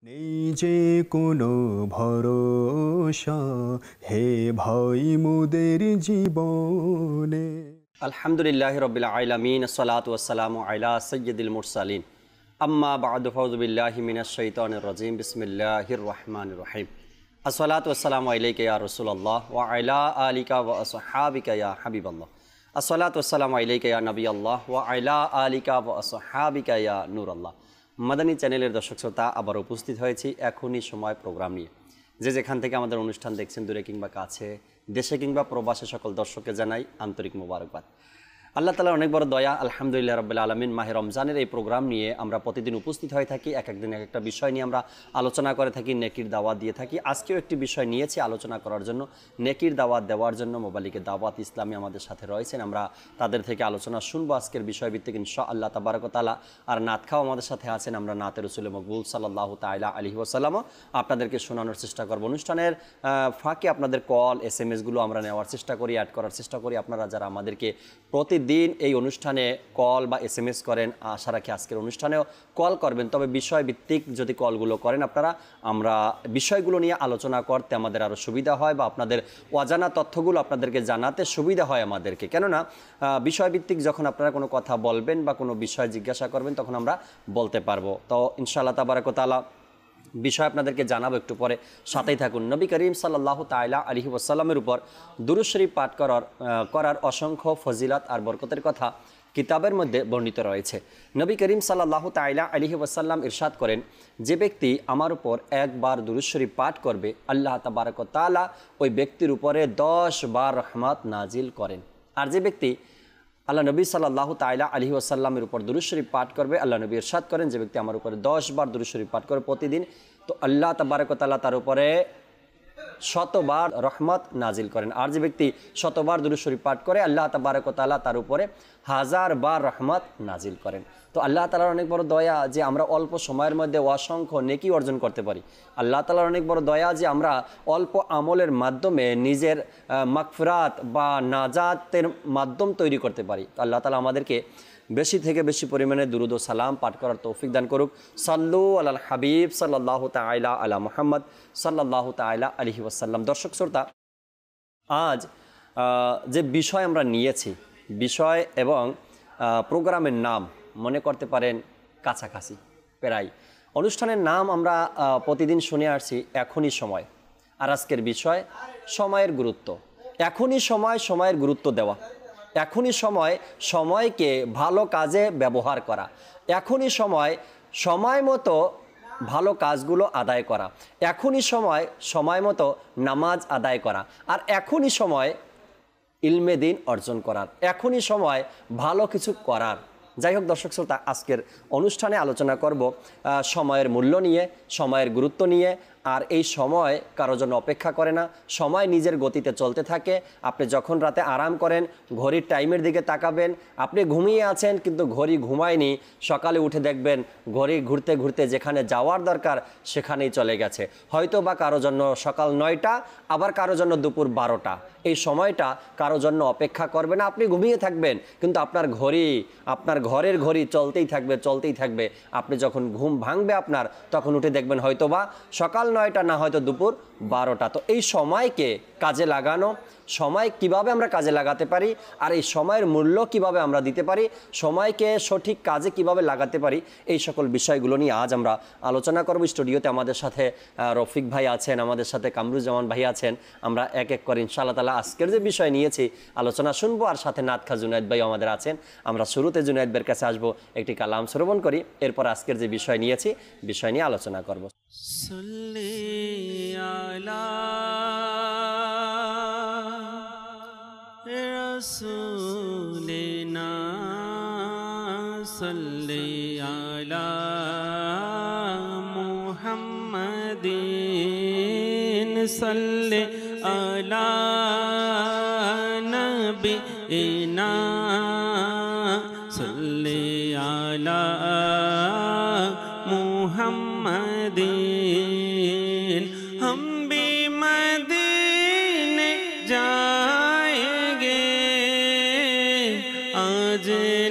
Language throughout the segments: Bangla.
নেই যে কোনো ভরসা হে ভাই মোদের জীবনে। আলহামদুলিল্লাহি রাব্বিল আলামিন আসসালাতু ওয়াসসালামু আলা সাইয়্যিদিল মুরসালিন আম্মা বা'দু ফাউযু বিল্লাহি মিনাশ শাইতানির রাজিম বিসমিল্লাহির রহমানির রহিম আসসালাতু ওয়াসসালামু আলাইকা ইয়া রাসূলুল্লাহ ওয়া আলা আলিকা ওয়া আসহাবিকা ইয়া হাবিবাল্লাহ আসসালাতু ওয়াসসালামু আলাইকা ইয়া নবিয়াল্লাহ ওয়া আলা আলিকা ওয়া আসহাবিকা ইয়া নূরাল্লাহ। মাদানী চ্যানেলের দর্শক শ্রোতা, আবার উপস্থিত হয়েছি এখনই সময় প্রোগ্রাম নিয়ে। যে যেখান থেকে আমাদের অনুষ্ঠান দেখছেন, দূরে কিংবা কাছে, দেশে কিংবা প্রবাসে, সকল দর্শককে জানাই আন্তরিক মোবারকবাদ। আল্লাহ তাআলার অনেক বড় দয়া, আলহামদুলিল্লাহ রাব্বিল আলামিন। মাহে রমজানের এই প্রোগ্রাম নিয়ে আমরা প্রতিদিন উপস্থিত হয়ে থাকি। এক একদিন এক একটা বিষয় নিয়ে আমরা আলোচনা করে থাকি, নেকির দাওয়াত দিয়ে থাকি। আজকেও একটি বিষয় নিয়েছি আলোচনা করার জন্য, নেকির দাওয়াত দেওয়ার জন্য। মোবালিকে দাওয়াত ইসলামী আমাদের সাথে রয়েছেন, আমরা তাদের থেকে আলোচনা শুনবো আজকের বিষয়ভিত্তিক ইনশাআল্লাহ তাবারাক ওয়া তাআলা। আর নাত খাও আমাদের সাথে আছেন, আমরা নাতে রসুল মকবুল সাল্লাল্লাহু তাআলা আলাইহি ওয়াসাল্লাম আপনাদেরকে শোনানোর চেষ্টা করব। অনুষ্ঠানের ফাঁকে আপনাদের কল SMS-গুলো আমরা নেওয়ার চেষ্টা করি, অ্যাড করার চেষ্টা করি। আপনারা যারা আমাদেরকে প্রতিদিন এই অনুষ্ঠানে কল বা SMS করেন, আশা রাখি আজকের অনুষ্ঠানেও কল করবেন। তবে বিষয়ভিত্তিক যদি কলগুলো করেন আপনারা, আমরা বিষয়গুলো নিয়ে আলোচনা করতে আমাদের আরও সুবিধা হয়, বা আপনাদের অজানা তথ্যগুলো আপনাদেরকে জানাতে সুবিধা হয় আমাদেরকে। কেননা বিষয়ভিত্তিক যখন আপনারা কোনো কথা বলবেন বা কোনো বিষয় জিজ্ঞাসা করবেন, তখন আমরা বলতে পারবো। তো ইনশাআল্লাহ তাবারাক ওয়া তাআলা বিষয় আপনাদেরকে জানাবো, একটু পরে সাথেই থাকুন। নবী করিম সাল্লাল্লাহু তাআলা আলাইহি ওয়াসাল্লামের উপর দুরূদ শরীফ পাঠ করার অসংখ্য ফজিলত আর বরকতের কথা কিতাবের মধ্যে বর্ণিত রয়েছে। নবী করিম সাল্লাল্লাহু তাআলা আলাইহি ওয়াসাল্লাম ইরশাদ করেন, যে ব্যক্তি আমার উপর একবার দুরূদ শরীফ পাঠ করবে, আল্লাহ তাবারাক ওয়া তাআলা ওই ব্যক্তির উপরে 10 বার রহমত নাজিল করেন। আর যে ব্যক্তি আল্লাহ নবী সাল্লাল্লাহু তাআলা আলাইহি ওয়াসাল্লামের উপর দুরূদ শরীফ পাঠ করবে, আল্লাহ নবী ইরশাদ করেন, যে ব্যক্তি আমার উপরে 10 বার দুরূদ শরীফ পাঠ করে প্রতিদিন, তো আল্লাহ তাবারাক ওয়া তাআলা তার উপরে 100 বার রহমত নাজিল করেন। আর যে ব্যক্তি 100 বার দুরূদ শরীফ পাঠ করে, আল্লাহ তাবারাক ওয়া তাআলা তার উপরে 1000 বার রহমত নাজিল করেন। তো আল্লাহ তাআলার অনেক বড় দয়া যে আমরা অল্প সময়ের মধ্যে অসংখ্য নেকি অর্জন করতে পারি। আল্লাহ তাআলার অনেক বড় দয়া যে আমরা অল্প আমলের মাধ্যমে নিজের মাগফিরাত বা নাজাতের মাধ্যম তৈরি করতে পারি। আল্লাহ তাআলা আমাদেরকে বেশি থেকে বেশি পরিমাণে দুরূদ ও সালাম পাঠ করার তৌফিক দান করুক। সাল্লু আলাল হাবিব সাল্লাল্লাহু তাআলা আলা মুহাম্মদ সাল্লাল্লাহু তাআলা আলাইহি ওয়াসাল্লাম। দর্শক শ্রোতা, আজ যে বিষয় আমরা নিয়েছি, বিষয় এবং প্রোগ্রামের নাম মনে করতে পারেন কাছাকাছি প্রায়। অনুষ্ঠানের নাম আমরা প্রতিদিন শুনে আসছি এখনই সময়, আর আজকের বিষয় সময়ের গুরুত্ব। এখনই সময়, সময়ের গুরুত্ব দেওয়া। এখনই সময়, সময়কে ভালো কাজে ব্যবহার করা। এখনই সময়, সময় মতো ভালো কাজগুলো আদায় করা। এখনই সময়, সময় মতো নামাজ আদায় করা। আর এখনই সময় ইলমে দ্বীন অর্জন করার। এখনই সময় ভালো কিছু করার। যাই হোক দর্শক শ্রোতা, আজকের অনুষ্ঠানে আলোচনা করব সময়ের মূল্য নিয়ে, সময়ের গুরুত্ব নিয়ে। আর এই সময় কারোর জন্য অপেক্ষা করে না, সময় নিজের গতিতে চলতে থাকে। আপনি যখন রাতে আরাম করেন, ঘড়ির টাইমের দিকে তাকাবেন। আপনি ঘুমিয়ে আছেন কিন্তু ঘড়ি ঘুমায়নি, সকালে উঠে দেখবেন ঘড়ি ঘুরতে ঘুরতে যেখানে যাওয়ার দরকার সেখানেই চলে গেছে। হয়তো বা কারো জন্য সকাল 9টা, আবার কারো জন্য দুপুর 12টা। এই সময়টা কারো জন্য অপেক্ষা করবে না। আপনি ঘুমিয়ে থাকবেন কিন্তু আপনার ঘড়ি, আপনার ঘরের ঘড়ি চলতেই থাকবে, চলতেই থাকবে। আপনি যখন ঘুম ভাঙবে আপনার, তখন উঠে দেখবেন হয়তো বা সকাল 9টা, না হয়তো দুপুর 12টা। তো এই সময়কে কাজে লাগানো, সময় কিভাবে আমরা কাজে লাগাতে পারি, আর এই সময়ের মূল্য কিভাবে আমরা দিতে পারি, সময়কে সঠিক কাজে কিভাবে লাগাতে পারি, এই সকল বিষয়গুলো নিয়ে আজ আমরা আলোচনা করব। স্টুডিওতে আমাদের সাথে রফিক ভাই আছেন, আমাদের সাথে কামরুজ্জামান ভাই আছেন। আমরা এক এক করে ইনশাআল্লাহ তাআলা আজকের যে বিষয় নিয়েছি আলোচনা শুনবো। আর সাথে নাতখা জুনায়েদ ভাই আমাদের আছেন। আমরা শুরুতে জুনায়েদ ভাইয়ের কাছে আসবো, একটি কালাম শ্রবণ করি, এরপর আজকের যে বিষয় নিয়েছি বিষয় নিয়ে আলোচনা করব। সাল্লি আলা রাসূলিনা সাল্লি আলা মুহাম্মাদিন সাল্লি আলা নবিনা সাল্লি আলা मुहम्मदीन। हम भी मदीने जाएंगे, आज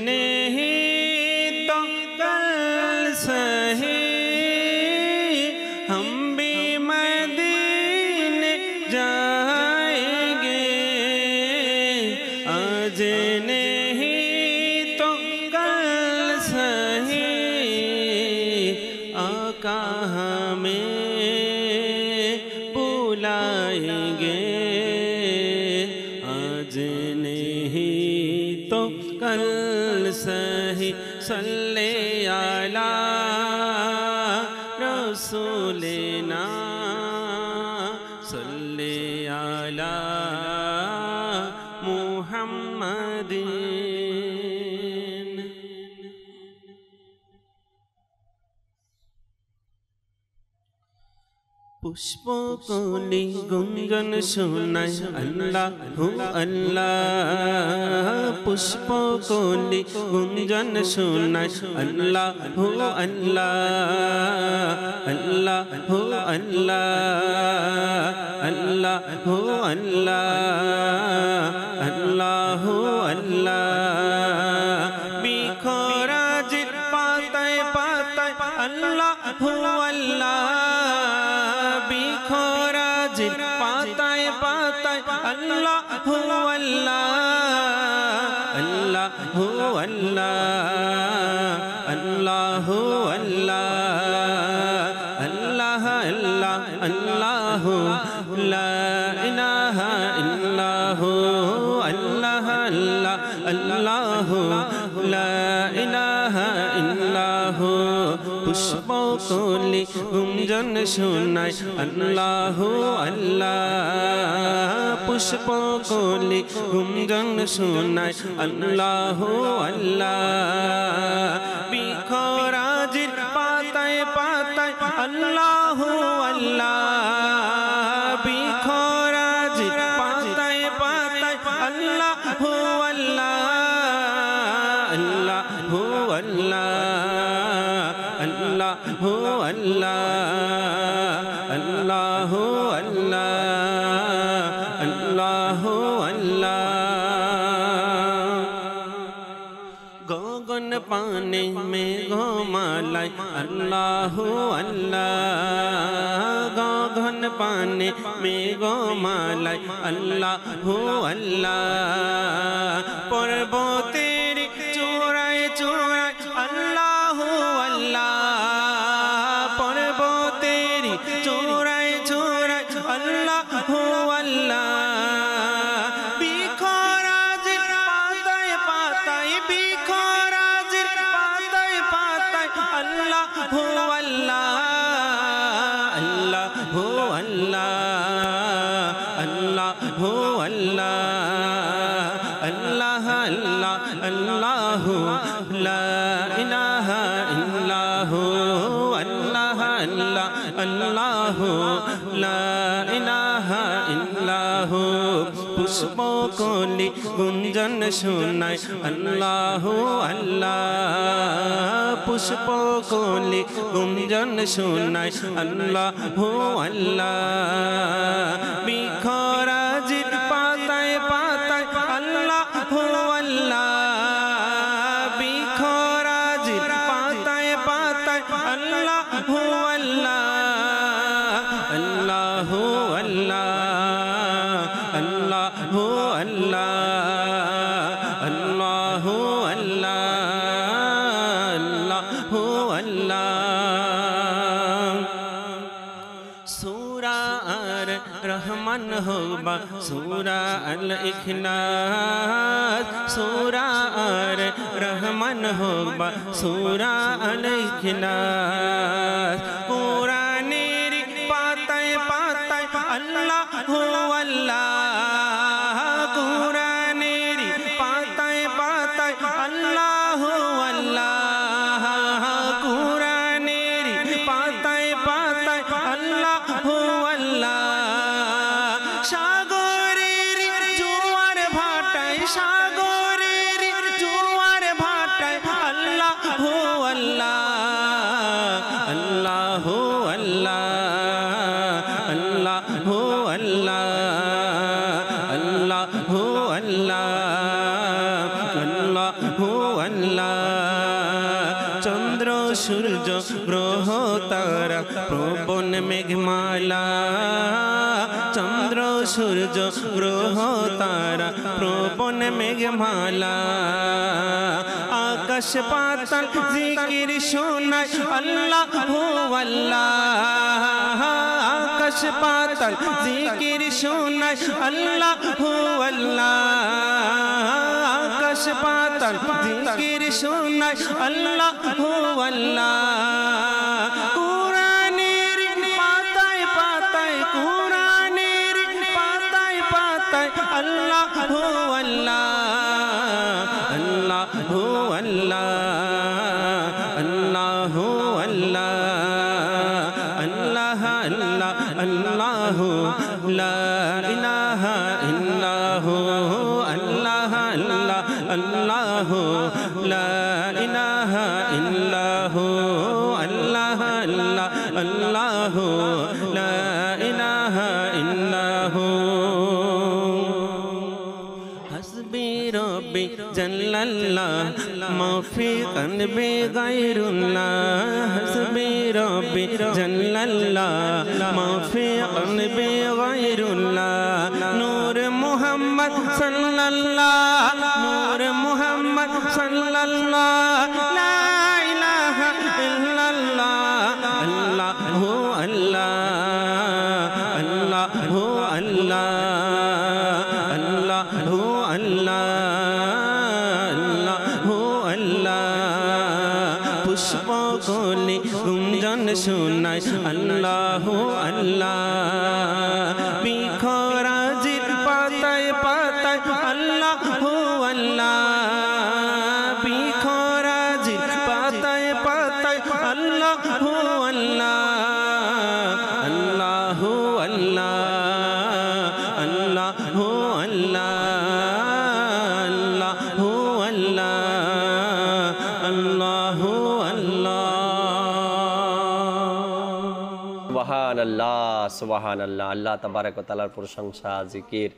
नहीं तो कल सही कहाँ में बुलाएंगे, आज नहीं तो कल सही। सल्ले अला रसूलिना, सल्ले अला मुहम्मदिन। पुष्पकली गुंजन सुनाय अल्लाहु अल्लाह, पुष्पकली गुंजन सुनाय अल्लाहु अल्लाह, अल्लाहु अल्लाह, अल्लाहु अल्लाह, अल्लाहु अल्लाह। बिखराजिर पाताय पाताय अल्लाहु अल्लाह, बिखराजिर पाताय पाताय अल्लाहु अल्लाह, अल्लाहु अल्लाह, अल्लाहु अल्लाह, अल्लाह अल्लाह अल्लाहु ला इलाहा इल्लाहु, अल्लाह अल्लाह अल्लाहु ला इलाहा इल्लाहु। पुष्पकली गुंजन सुनाय अल्लाहु अल्लाह, पुष्पकली गुंजन सुनाय अल्लाहु अल्लाह। बिखराजिर पाताय पाताय अल्लाहु अल्लाह, बिखराजिर पाताय पाताय अल्लाहु अल्लाह, अल्लाहु अल्लाह, अल्लाहु अल्लाह, अल्लाहु अल्लाह, अल्लाहु अल्लाह। गगन पानी में घुमालाय अल्लाहु अल्लाह, गगन पानी में घुमालाय अल्लाहु अल्लाह। पर्वतेर चूड़ाय चूड़ाय अल्लाहु अल्लाह, पर्वतेर चूड़ाय चूड़ाय अल्लाहु अल्लाह। बिखराजिर पाताय पाताय, बिखराजिर पाताय पाताय अल्लाहु अल्लाह, अल्लाहु अल्लाह, अल्लाहु अल्लाह, अल्लाह अल्लाह अल्लाहु ला इलाहा इल्लाहु, अल्लाह अल्लाह अल्लाहु ला इलाहा इल्लाहु। पुष्पकली गुंजन सुनाय अल्लाहु अल्लाह, पुष्पकली गुंजन सुनाय अल्लाहु अल्लाह। बिखराजिर पाताय पाताय अल्लाहु अल्लाह, बिखराजिर पाताय पाताय अल्लाहु अल्लाह, अल्लाहु अल्लाह, अल्लाहु अल्लाह, अल्लाहु अल्लाह, अल्लाहु अल्लाह। सूरा अर रहमान होगा सूरा अल इखलास, सूरा अर रहमान होगा सूरा अल इखलास। कुरानेर पाताय पाताय अल्लाहु अल्लाह, कुरानेर पाताय पाताय अल्लाहु अल्लाह, कुरानेर पाताय पाताय अल्लाहु अल्लाह। सागरेर জোয়ার ভাটায়, সাগরের জোয়ার ভাটায় আল্লাহু আল্লাহ, আল্লাহু আল্লাহ, আল্লাহু আল্লাহ, আল্লাহু আল্লাহ, আল্লাহু আল্লাহ। চন্দ্র সূর্য গ্রহ তারা প্রভু প্রবণ মেঘমালা চন্দ্র সূর্য গ্রহ তারা প্রবণ মেঘমালা আকাশ পাতাল জিকির শোনায় আল্লাহু আল্লাহ আকাশ পাতাল জিকির শোনায় আল্লাহু আল্লাহ আকাশ পাতাল জিকির শোনায় আল্লাহু আল্লাহ কুরআনের পাতায় পাতায় কুরআনের পাতায় পাতায় আল্লাহু আল্লাহ আল্লাহু আল্লাহ আল্লাহু আল্লাহ আল্লাহ আল্লাহ আল্লাহু লা ইলাহা ইল্লাহু আল্লাহ আল্লাহ আল্লাহু লা ইলাহা ইল্লাহু আল্লাহ আল্লাহ আল্লাহু লা ইলাহা ইল্লাহু হাসবি রব্বি জাল্লাল্লাহ মাফি কলবি গায়রুল্লাহ হাসবি রব্বি জাল্লাল্লাহ মাফি কলবি গায়রুল্লাহ নূর মুহাম্মদ সাল্লাল্লাহ নূর মুহাম্মদ সাল্লাল্লাহ লা ইলাহা ইল্লাল্লাহ আল্লাহু আল্লাহ আল্লাহু আল্লাহ আল্লাহু আল্লাহ আল্লাহু আল্লাহ পুষ্প কলি গুঞ্জন শোনায় আল্লাহু আল্লাহ বিখরাজির পাতায় পাতায় আল্লাহু আল্লাহ বিখরাজির পাতায় পাতায় আল্লাহু আল্লাহ আল্লাহু আল্লাহ আল্লাহু আল্লাহ আল্লাহু আল্লাহ আল্লাহু আল্লাহ সুবহানাল্লাহ সুবহানাল্লাহ আল্লাহ তাবারক ওয়া তাআলার প্রশংসা জিকির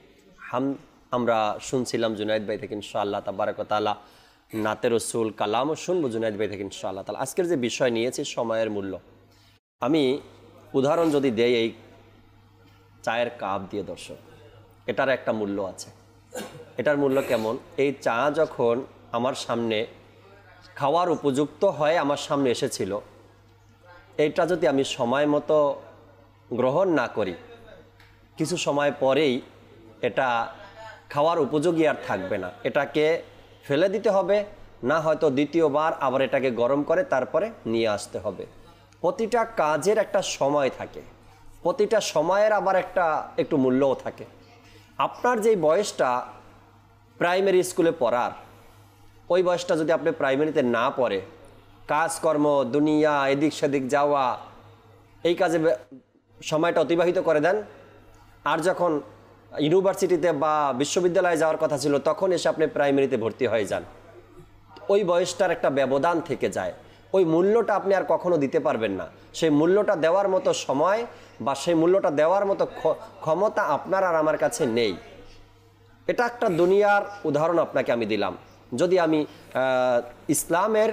আমরা শুনছিলাম জুনায়েদ ভাই থেকে ইনশাআল্লাহ তাবারক ওয়া তাআলা নাতে রাসূল কালামও শুনবো জুনায়েদ ভাই থেকে ইনশাআল্লাহ তাআলা। আজকের যে বিষয় নিয়েছি সময়ের মূল্য, আমি উদাহরণ যদি দেই এই চায়ের কাপ দিয়ে দর্শক, এটার একটা মূল্য আছে। এটার মূল্য কেমন? এই চা যখন আমার সামনে খাওয়ার উপযুক্ত হয়ে আমার সামনে এসেছিল, এইটা যদি আমি সময় মতো গ্রহণ না করি, কিছু সময় পরেই এটা খাওয়ার উপযোগী আর থাকবে না, এটাকে ফেলে দিতে হবে, না হয়তো দ্বিতীয়বার আবার এটাকে গরম করে তারপরে নিয়ে আসতে হবে। প্রতিটা কাজের একটা সময় থাকে, প্রতিটা সময়ের আবার একটু মূল্যও থাকে। আপনার যেই বয়সটা প্রাইমারি স্কুলে পড়ার, ওই বয়সটা যদি আপনি প্রাইমারিতে না পড়ে কাজকর্ম দুনিয়া এদিক সেদিক যাওয়া এই কাজে সময়টা অতিবাহিত করে দেন, আর যখন ইউনিভার্সিটিতে বা বিশ্ববিদ্যালয়ে যাওয়ার কথা ছিল তখন এসে আপনি প্রাইমারিতে ভর্তি হয়ে যান, ওই বয়সটার একটা ব্যবধান থেকে যায়। ওই মূল্যটা আপনি আর কখনো দিতে পারবেন না। সেই মূল্যটা দেওয়ার মতো সময় বা সেই মূল্যটা দেওয়ার মতো ক্ষমতা আপনার আর আমার কাছে নেই। এটা একটা দুনিয়ার উদাহরণ আপনাকে আমি দিলাম। যদি আমি ইসলামের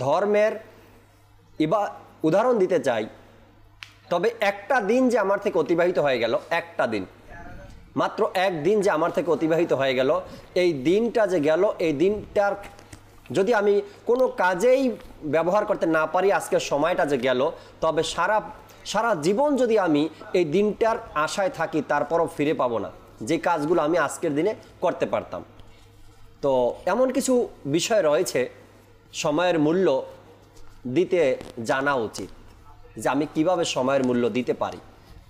ধর্মের উদাহরণ দিতে চাই, তবে একটা দিন যে আমার থেকে অতিবাহিত হয়ে গেল, একটা দিন, মাত্র একদিন যে আমার থেকে অতিবাহিত হয়ে গেল, এই দিনটা যে গেল, এই দিনটার যদি আমি কোনো কাজেই ব্যবহার করতে না পারি, আজকের সময়টা যে গেল, তবে সারা জীবন যদি আমি এই দিনটার আশায় থাকি তারপরও ফিরে পাবো না যে কাজগুলো আমি আজকের দিনে করতে পারতাম। তো এমন কিছু বিষয় রয়েছে সময়ের মূল্য দিতে জানা উচিত, যে আমি কিভাবে সময়ের মূল্য দিতে পারি।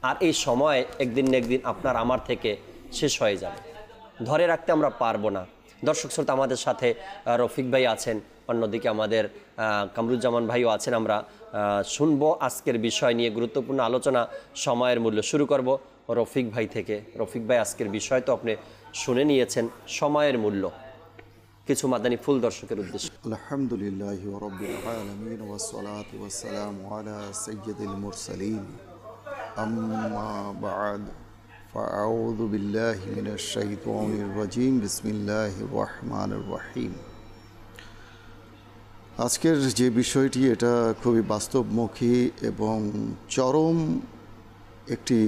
আর এই সময় একদিন না একদিন আপনার আমার থেকে শেষ হয়ে যাবে, ধরে রাখতে আমরা পারবো না। দর্শক শ্রোতা, আমাদের সাথে রফিক ভাই আছেন, অন্যদিকে আমাদের কামরুজ্জামান ভাইও আছেন। আমরা শুনবো আজকের বিষয় নিয়ে গুরুত্বপূর্ণ আলোচনা, সময়ের মূল্য। শুরু করব রফিক ভাই থেকে। রফিক ভাই, আজকের বিষয় তো আপনি শুনে নিয়েছেন, সময়ের মূল্য, কিছু মাদানী ফুল দর্শকের উদ্দেশ্যে। আলহামদুলিল্লাহি রাব্বিল আলামিন ওয়াস সালাতু ওয়াস সালামু আলা সাইয়্যিদিল মুরসালিন আম্মা বা'দ ফাআউযু বিল্লাহি মিনাশ শাইতানির রাজীম বিসমিল্লাহির রহমানির রহিম আজকের যে বিষয়টি এটা খুবই বাস্তবমুখী এবং চরম একটি,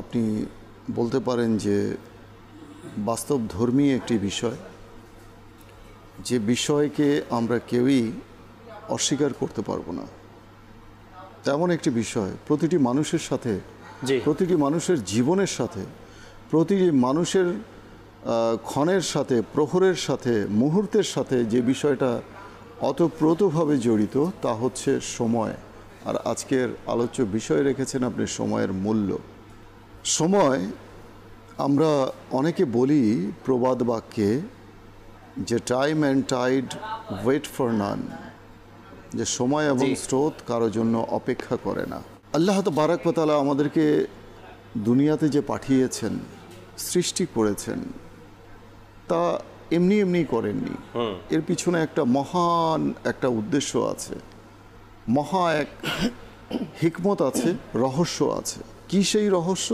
আপনি বলতে পারেন যে বাস্তবধর্মী একটি বিষয়, যে বিষয়কে আমরা কেউই অস্বীকার করতে পারবো না। তেমন একটি বিষয় প্রতিটি মানুষের সাথে, প্রতিটি মানুষের জীবনের সাথে, প্রতিটি মানুষের ক্ষণের সাথে, প্রহরের সাথে, মুহূর্তের সাথে যে বিষয়টা অতপ্রতভাবে জড়িত তা হচ্ছে সময়। আর আজকের আলোচ্য বিষয় রেখেছেন আপনি সময়ের মূল্য। সময়, আমরা অনেকে বলি প্রবাদ বাক্যে যে time and tide wait for none, যে সময় এবং স্রোত কারোর জন্য অপেক্ষা করে না। আল্লাহ তাবারক ওয়া তাআলা আমাদেরকে দুনিয়াতে যে পাঠিয়েছেন, সৃষ্টি করেছেন, তা এমনি এমনি করেননি। এর পিছনে একটা মহান একটা উদ্দেশ্য আছে, মহা এক হিকমত আছে, রহস্য আছে। কি সেই রহস্য?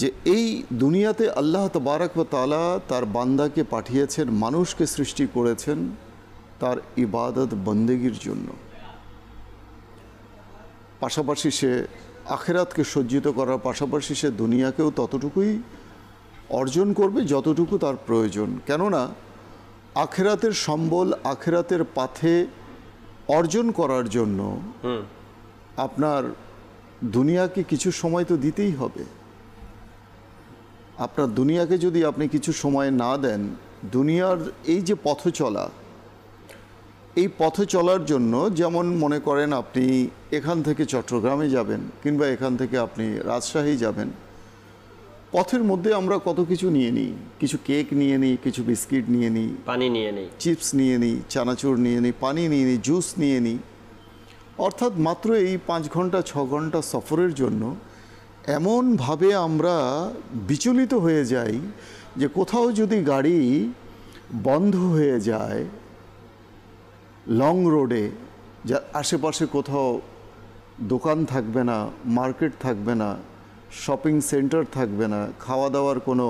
যে এই দুনিয়াতে আল্লাহ তাবারক ওয়া তাআলা তার বান্দাকে পাঠিয়েছেন, মানুষকে সৃষ্টি করেছেন তার ইবাদত বন্দেগীর জন্য। পাশাপাশি সে আখিরাতকে সজ্জিত করার পাশাপাশি সে দুনিয়াকেও ততটুকুই অর্জন করবে যতটুকু তার প্রয়োজন। কেননা আখিরাতের সম্বল, আখিরাতের পাথে অর্জন করার জন্য আপনার দুনিয়াকে কিছু সময় তো দিতেই হবে। আপনার দুনিয়াকে যদি আপনি কিছু সময় না দেন, দুনিয়ার এই যে পথ চলা, এই পথে চলার জন্য, যেমন মনে করেন আপনি এখান থেকে চট্টগ্রামে যাবেন কিংবা এখান থেকে আপনি রাজশাহী যাবেন, পথের মধ্যে আমরা কত কিছু নিয়ে নিই, কিছু কেক নিয়ে নিই, কিছু বিস্কিট নিয়ে নিই, পানি নিয়ে নিই, চিপস নিয়ে নিই, চানাচুর নিয়ে নিই, পানি নিয়ে নিই, জুস নিয়ে নিই। অর্থাৎ মাত্র এই 5 ঘন্টা 6 ঘন্টা সফরের জন্য এমনভাবে আমরা বিচলিত হয়ে যাই যে কোথাও যদি গাড়ি বন্ধ হয়ে যায় লং রোডে, যা আশেপাশে কোথাও দোকান থাকবে না, মার্কেট থাকবে না, শপিং সেন্টার থাকবে না, খাওয়া দাওয়ার কোনো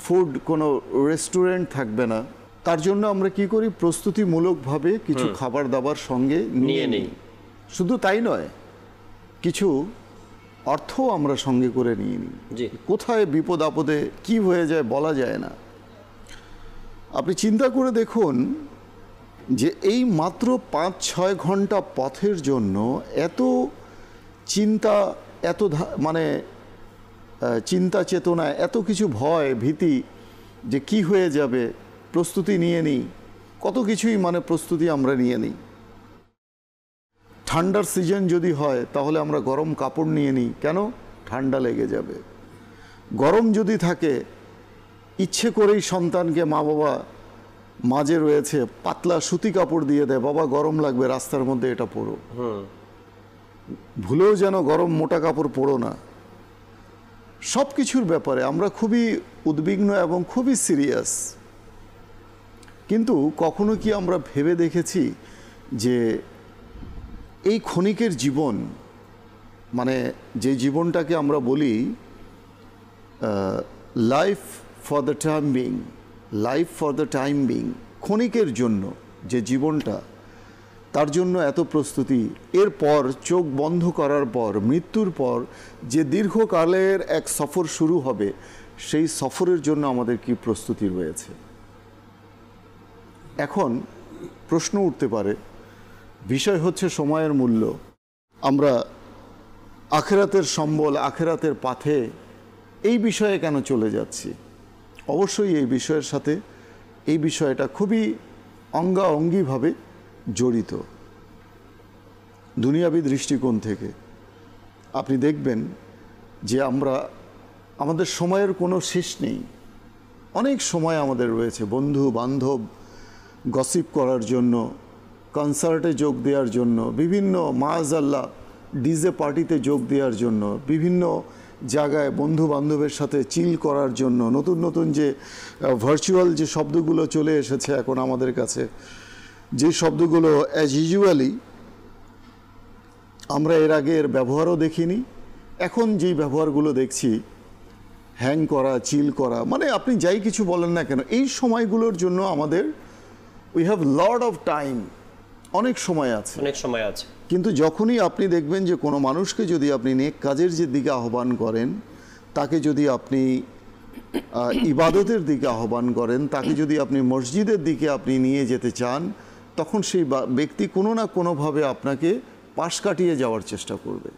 ফুড, কোনো রেস্টুরেন্ট থাকবে না, তার জন্য আমরা কি করি? প্রস্তুতিমূলকভাবে কিছু খাবার দাবার সঙ্গে নিয়ে নিই। শুধু তাই নয়, কিছু অর্থ আমরা সঙ্গে করে নিয়ে নিই। কোথায় বিপদ আপদে কি হয়ে যায় বলা যায় না। আপনি চিন্তা করে দেখুন যে এই মাত্র 5-6 ঘন্টা পথের জন্য এত চিন্তা, এত মানে চিন্তা চেতনা, এত কিছু ভয় ভীতি যে কি হয়ে যাবে, প্রস্তুতি নিয়ে নিই, কত কিছুই মানে প্রস্তুতি আমরা নিয়ে নিই। ঠান্ডার সিজন যদি হয় তাহলে আমরা গরম কাপড় নিয়ে নিই, কেন? ঠান্ডা লেগে যাবে। গরম যদি থাকে, ইচ্ছে করেই সন্তানকে মা বাবা মাঝে রয়েছে পাতলা সুতি কাপড় দিয়ে দেয়, বাবা গরম লাগবে, রাস্তার মধ্যে এটা পরো। ভুলেও যেন গরম মোটা কাপড় পরো না। সব কিছুর ব্যাপারে আমরা খুবই উদ্বিগ্ন এবং খুবই সিরিয়াস। কিন্তু কখনো কি আমরা ভেবে দেখেছি যে এই ক্ষণিকের জীবন, মানে যে জীবনটাকে আমরা বলি life for the time being, life for the time being, ক্ষণিকের জন্য যে জীবনটা, তার জন্য এত প্রস্তুতি, এরপর চোখ বন্ধ করার পর, মৃত্যুর পর যে দীর্ঘকালের এক সফর শুরু হবে, সেই সফরের জন্য আমাদের কি প্রস্তুতি রয়েছে? এখন প্রশ্ন উঠতে পারে, বিষয় হচ্ছে সময়ের মূল্য। আমরা আখিরাতের সম্বল, আখিরাতের পাথে এই বিষয়ে কেন চলে যাচ্ছি? অবশ্যই এই বিষয়ের সাথে এই বিষয়টা খুবই অঙ্গাঅঙ্গিভাবে জড়িত। দুনিয়াবী দৃষ্টিকোণ থেকে আপনি দেখবেন যে আমাদের সময়ের কোনো শেষ নেই। অনেক সময় আমাদের রয়েছে বন্ধু বান্ধব গসিপ করার জন্য, কনসার্টে যোগ দেওয়ার জন্য, বিভিন্ন মাআযাল্লাহ ডিজে পার্টিতে যোগ দেওয়ার জন্য, বিভিন্ন জায়গায় বন্ধু বান্ধবের সাথে চিল করার জন্য, নতুন নতুন যে ভার্চুয়াল যে শব্দগুলো চলে এসেছে এখন আমাদের কাছে, যে শব্দগুলো অ্যাজ ইউজুয়ালি আমরা এর আগে এর ব্যবহারও দেখিনি, এখন যেই ব্যবহারগুলো দেখছি, হ্যাং করা, চিল করা, মানে আপনি যাই কিছু বলেন না কেন, এই সময়গুলোর জন্য আমাদের we have lot of time, অনেক সময় আছে। অনেক সময় আছে। কিন্তু যখনই আপনি দেখবেন যে কোনো মানুষকে যদি আপনি নেক কাজের যে দিকে আহ্বান করেন, তাকে যদি আপনি ইবাদতের দিকে আহ্বান করেন, তাকে যদি আপনি মসজিদের দিকে আপনি নিয়ে যেতে চান, তখন সেই ব্যক্তি কোনো না কোনোভাবে আপনাকে পাশ কাটিয়ে যাওয়ার চেষ্টা করবে,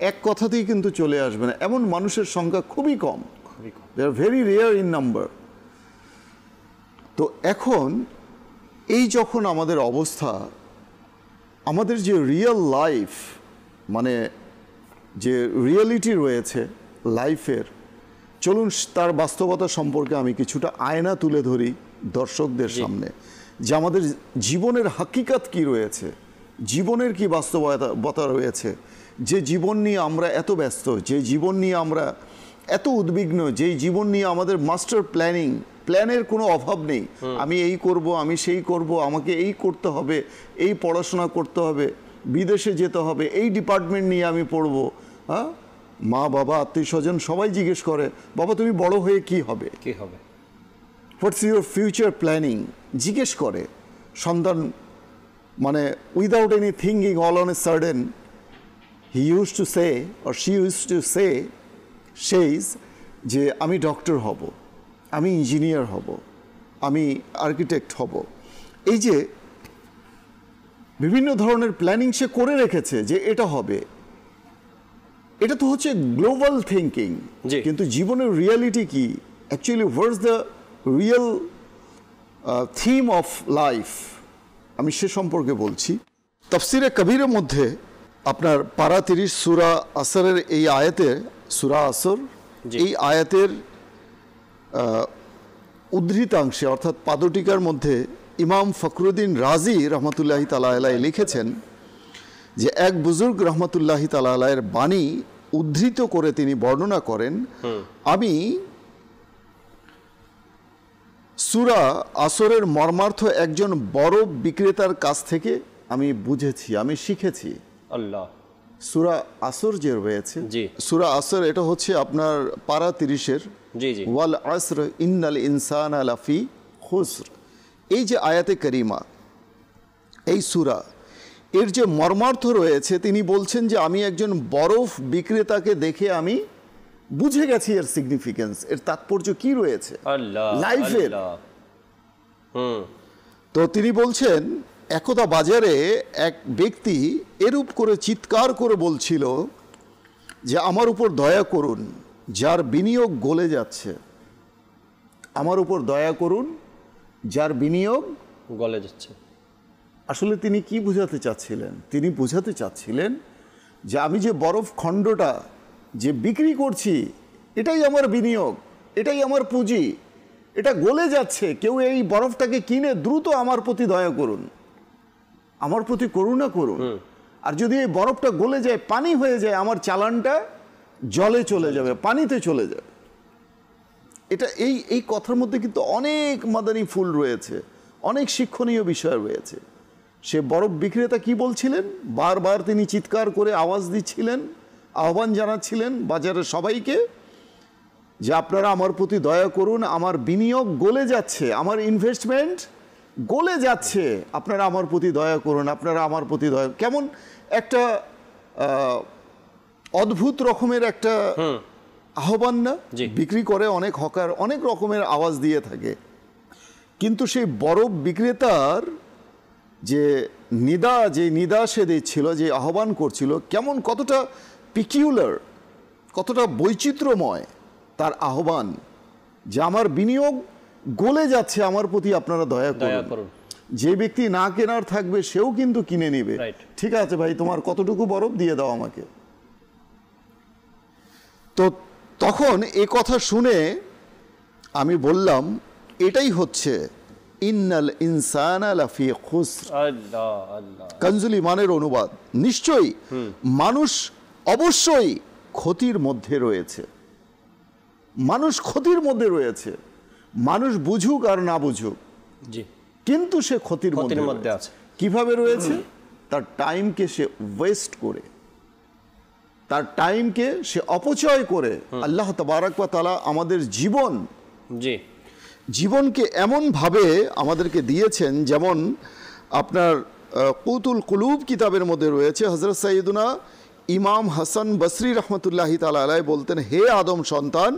এক কথাতেই কিন্তু চলে আসবে না। এমন মানুষের সংখ্যা খুবই কম, they are very rare in number. তো এখন এই যখন আমাদের অবস্থা, আমাদের যে রিয়েল লাইফ, মানে যে রিয়েলিটি রয়েছে লাইফের, চলুন তার বাস্তবতা সম্পর্কে আমি কিছুটা আয়না তুলে ধরি দর্শকদের সামনে, যে আমাদের জীবনের হাকিকাত কি রয়েছে, জীবনের কি বাস্তবতা রয়েছে, যে জীবন নিয়ে আমরা এত ব্যস্ত, যে জীবন নিয়ে আমরা এত উদ্বিগ্ন, যেই জীবন নিয়ে আমাদের মাস্টার প্ল্যানের কোনো অভাব নেই। আমি এই করব, আমি সেই করব, আমাকে এই করতে হবে, এই পড়াশোনা করতে হবে, বিদেশে যেতে হবে, এই ডিপার্টমেন্ট নিয়ে আমি পড়ব। হ্যাঁ, মা বাবা আত্মীয় স্বজন সবাই জিজ্ঞেস করে, বাবা তুমি বড় হয়ে কি হবে, কি হবে, হোয়াটস ইউর ফিউচার প্ল্যানিং, জিজ্ঞেস করে সন্তান। মানে without any thinking, all on a sudden he use to say or she use to say, সেইজ যে আমি ডক্টর হব, আমি ইঞ্জিনিয়ার হব, আমি আর্কিটেক্ট হব। এই যে বিভিন্ন ধরনের প্ল্যানিং সে করে রেখেছে যে এটা হবে, এটা তো হচ্ছে গ্লোবাল থিঙ্কিং। কিন্তু জীবনের রিয়ালিটি কি, actually what's the real theme of life, আমি সে সম্পর্কে বলছি। তাফসিরে কবিরের মধ্যে আপনার পারা 30 সূরা আসরের এই আয়াতে, সূরা আসর, এই আয়াতের উদ্ধৃতাংশে অর্থাৎ পাদটিকার মধ্যে ইমাম ফখরুদ্দিন রাজি রহমতুল্লাহি তাআলা আলাইহি লিখেছেন যে এক বুজুর্গ রহমতুল্লাহি তাআলা আলাইহির বাণী উদ্ধৃত করে তিনি বর্ণনা করেন, আমি সূরা আসরের মর্মার্থ একজন বরফ বিক্রেতার কাছ থেকে আমি বুঝেছি, আমি শিখেছি। আল্লাহ। সূরা আসর যে রয়েছে, সূরা আসর, এটা হচ্ছে আপনার পারা 30-এর ওয়াল আসর ইন্নাল ইনসানা লাফি খুসর, এই যে আয়াতে কারিমা, এই সূরা এর যে মর্মার্থ রয়েছে, তিনি বলছেন যে আমি একজন বরফ বিক্রেতাকে দেখে আমি বুঝে গেছি এর সিগনিফিকেন্স, এর তাৎপর্য কি রয়েছে লাইফের। তো তিনি বলছেন একদা বাজারে এক ব্যক্তি এরূপ করে চিৎকার করে বলছিল যে আমার উপর দয়া করুন, যার বিনিয়োগ গলে যাচ্ছে, আমার উপর দয়া করুন, যার বিনিয়োগ গলে যাচ্ছে। আসলে তিনি কি বোঝাতে চাচ্ছিলেন? তিনি বোঝাতে চাচ্ছিলেন যে আমি যে বরফ খণ্ডটা যে বিক্রি করছি, এটাই আমার বিনিয়োগ, এটাই আমার পুঁজি, এটা গলে যাচ্ছে, কেউ এই বরফটাকে কিনে দ্রুত আমার প্রতি দয়া করুন, আমার প্রতি করুণা করুন। আর যদি এই বরফটা গলে যায়, পানি হয়ে যায়, আমার চালানটা জলে চলে যাবে, পানিতে চলে যাবে। এটা এই কথার মধ্যে কিন্তু অনেক মাদানী ফুল রয়েছে, অনেক শিক্ষণীয় বিষয় রয়েছে। সে বরফ বিক্রেতা কি বলছিলেন? বারবার তিনি চিৎকার করে আওয়াজ দিচ্ছিলেন, আহ্বান জানাচ্ছিলেন বাজারের সবাইকে যে আপনারা আমার প্রতি দয়া করুন, আমার বিনিয়োগ গলে যাচ্ছে, আমার ইনভেস্টমেন্ট গলে যাচ্ছে, আপনারা আমার প্রতি দয়া করুন, আপনারা আমার প্রতি দয়া। কেমন একটা অদ্ভুত রকমের একটা আহ্বান না? বিক্রি করে অনেক হকার অনেক রকমের আওয়াজ দিয়ে থাকে, কিন্তু সেই বরফ বিক্রেতার যে নিদা সে দিচ্ছিল, যে আহ্বান করছিল, কেমন কতটা পিকিউলার, কতটা বৈচিত্র্যময় তার আহ্বান, যে আমার বিনিয়োগ গলে যাচ্ছে, আমার প্রতি আপনারা দয়া করুন। যে ব্যক্তি না কেনার থাকবে সেও কিন্তু কিনে নিবে। ঠিক আছে ভাই, তোমার কতটুকু বরফ দিয়ে দাও আমাকে। তো তখন এ কথা শুনে আমি বললাম, এটাই হচ্ছে ইন্নাল ইনসানা লাফি খুসর, কানজুল ঈমানের অনুবাদ। নিশ্চয়ই মানুষ অবশ্যই ক্ষতির মধ্যে রয়েছে, মানুষ ক্ষতির মধ্যে রয়েছে, মানুষ বুঝুক আর না বুঝুক, কিন্তু সে ক্ষতির মধ্যে আছে। কিভাবে রয়েছে? তার টাইমকে সে ওয়েস্ট করে, তার টাইমকে সে অপচয় করে। আল্লাহ তাবারাক ওয়া তাআলা আমাদের জি জীবনকে এমনভাবে আমাদেরকে দিয়েছেন, যেমন আপনার কুতুল কুলুব কিতাবের মধ্যে রয়েছে, হযরত সাইয়্যিদুনা ইমাম হাসান বসরি রহমতুল্লাহি তাআলা আলাইহি বলতেন, হে আদম সন্তান,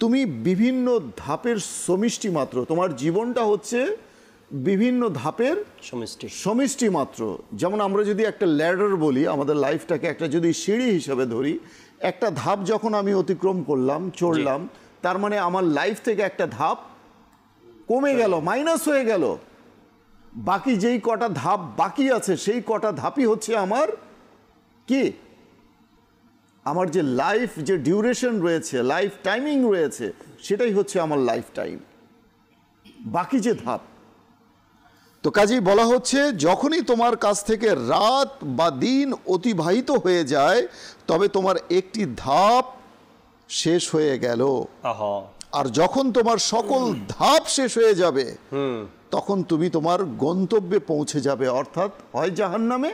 তুমি বিভিন্ন ধাপের সমষ্টি মাত্র। তোমার জীবনটা হচ্ছে বিভিন্ন ধাপের সমষ্টি মাত্র। যেমন আমরা যদি একটা ল্যাডার বলি, আমাদের লাইফটাকে একটা যদি সিঁড়ি হিসেবে ধরি, একটা ধাপ যখন আমি অতিক্রম করলাম, চড়লাম, তার মানে আমার লাইফ থেকে একটা ধাপ কমে গেল, মাইনাস হয়ে গেল। বাকি যেই কটা ধাপ বাকি আছে, সেই কটা ধাপই হচ্ছে আমার কি, আমার যে লাইফ, যে ডিউরেশন রয়েছে, লাইফ টাইমিং রয়েছে, সেটাই হচ্ছে আমার লাইফ টাইম, বাকি যে ধাপ। তো কাজেই বলা হচ্ছে, যখনই তোমার কাছ থেকে রাত বা দিন অতিবাহিত হয়ে যায়, তবে তোমার একটি ধাপ শেষ হয়ে গেল। আর যখন তোমার সকল ধাপ শেষ হয়ে যাবে, তখন তুমি তোমার গন্তব্যে পৌঁছে যাবে, অর্থাৎ হয় জাহান্নামে,